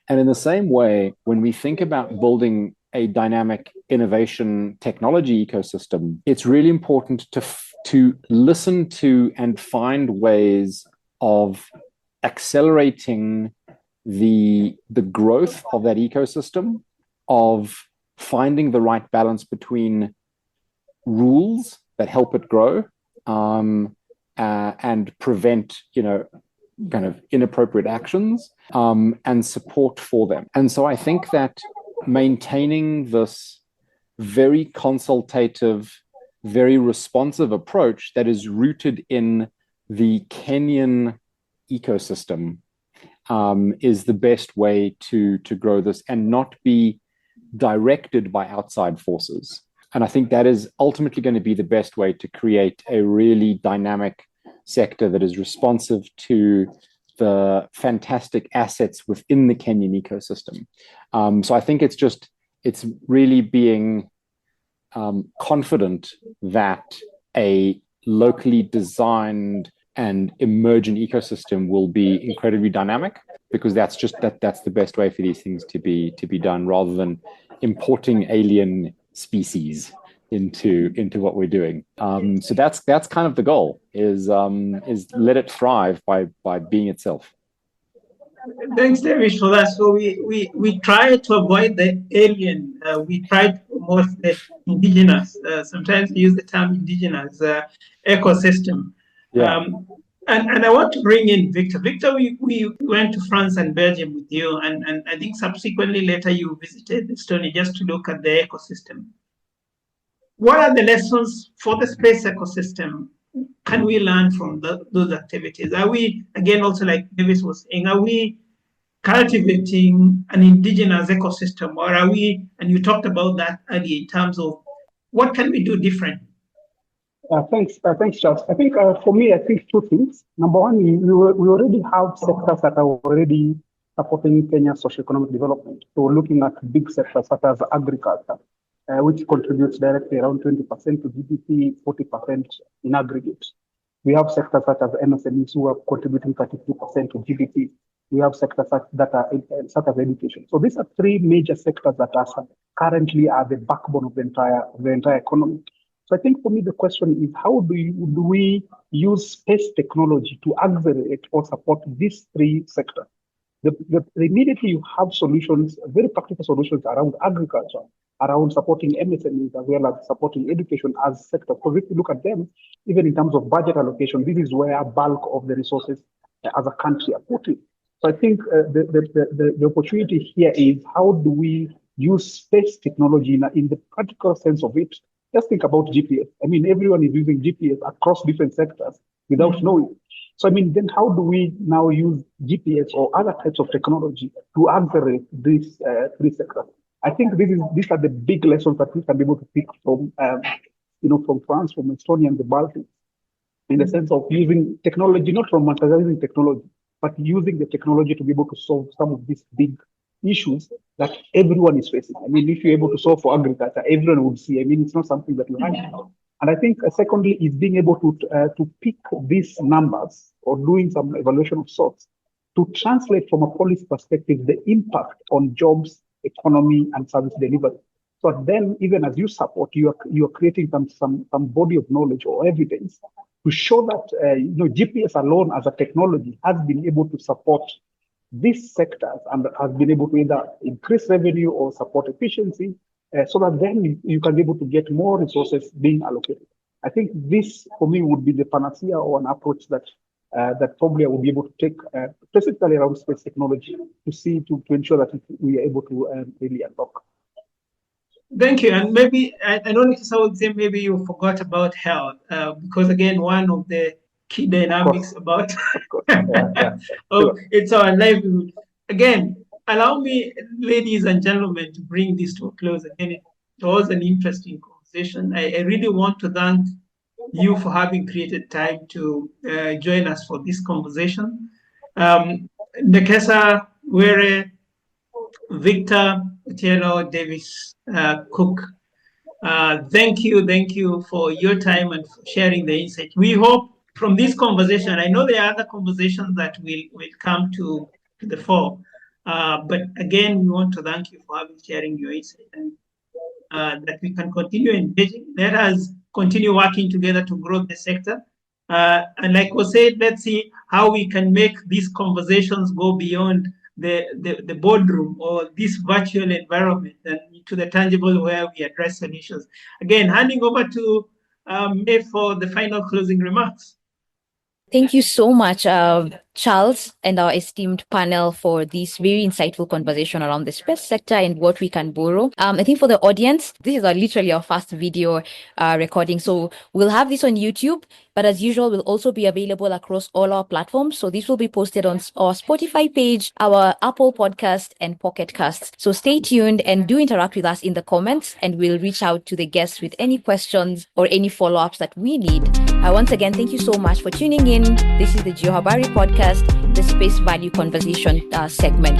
And in the same way, when we think about building a dynamic innovation technology ecosystem, it's really important to listen to and find ways of accelerating the growth of that ecosystem, of finding the right balance between rules that help it grow and prevent, kind of inappropriate actions and support for them. And so I think that maintaining this very consultative, very responsive approach that is rooted in the Kenyan ecosystem is the best way to grow this and not be directed by outside forces. And I think that is ultimately going to be the best way to create a really dynamic sector that is responsive to the fantastic assets within the Kenyan ecosystem. So I think it's really being confident that a locally designed and emergent ecosystem will be incredibly dynamic, because that's the best way for these things to be done, rather than importing alien species into what we're doing. So that's kind of the goal, is let it thrive by being itself. Thanks, David, for that. So we try to avoid the alien. We try to promote the indigenous. Sometimes we use the term indigenous ecosystem. Yeah. And I want to bring in Victor. Victor, we went to France and Belgium with you, and I think subsequently later you visited Estonia just to look at the ecosystem. What are the lessons for the space ecosystem can we learn from those activities? Are we, again, also like Davis was saying, are we cultivating an indigenous ecosystem, or are we, and you talked about that earlier in terms of what can we do different? Thanks, Charles. I think for me, I think two things. Number one, we already have sectors that are already supporting Kenya's socioeconomic development. So looking at big sectors such as agriculture, which contributes directly around 20% to GDP, 40% in aggregate. We have sectors such as MSMEs who are contributing 33% to GDP. We have sectors such as education. So these are three major sectors that are currently the backbone of the entire economy. So I think for me, the question is, how do we use space technology to accelerate or support these three sectors? Immediately you have solutions, very practical solutions around agriculture, around supporting MSMEs, as well as supporting education as sectors. So if you look at them, even in terms of budget allocation, this is where bulk of the resources as a country are put in. So I think the opportunity here is, how do we use space technology in the practical sense of it? Just think about GPS. I mean, everyone is using GPS across different sectors without knowing. So, I mean, then how do we now use GPS or other types of technology to accelerate these three sectors? I think these are the big lessons that we can be able to pick from, from France, from Estonia, and the Baltics, in the sense of using technology, not romanticizing technology, but using the technology to be able to solve some of these big issues that everyone is facing. I mean, if you're able to solve for agriculture, everyone would see. I mean, it's not something that you hide. And I think secondly is being able to pick these numbers, or doing some evaluation of sorts, to translate from a policy perspective the impact on jobs, economy, and service delivery. So then, even as you support, you are creating some body of knowledge or evidence to show that GPS alone as a technology has been able to support these sectors and has been able to either increase revenue or support efficiency, so that then you can be able to get more resources being allocated. I think this, for me, would be the panacea, or an approach that that probably I will be able to take specifically around space technology to ensure that we are able to really unlock. Thank you. And maybe, I know Nekesa would say maybe you forgot about health, because again, one of the key dynamics about it's our livelihood. Again, allow me, ladies and gentlemen, to bring this to a close. Again, it was an interesting conversation. I really want to thank you for having created time to join us for this conversation. Nekesa Were, Victor, Otieno, Davis, Cook, thank you for your time and for sharing the insight. We hope from this conversation, I know there are other conversations that will come to the fore, but again, we want to thank you for sharing your insight, and that we can continue engaging. Let us continue working together to grow the sector. And like was said, let's see how we can make these conversations go beyond the boardroom or this virtual environment and to the tangible where we address some issues. Again, handing over to May for the final closing remarks. Thank you so much, Charles, and our esteemed panel for this very insightful conversation around the space sector and what we can borrow. I think for the audience, this is literally our first video recording. So we'll have this on YouTube, but as usual, will also be available across all our platforms. So this will be posted on our Spotify page, our Apple Podcast, and Pocket Casts. So stay tuned and do interact with us in the comments, and we'll reach out to the guests with any questions or any follow-ups that we need. Once again, thank you so much for tuning in. This is the GeoHabari podcast, the Space Value Conversation segment.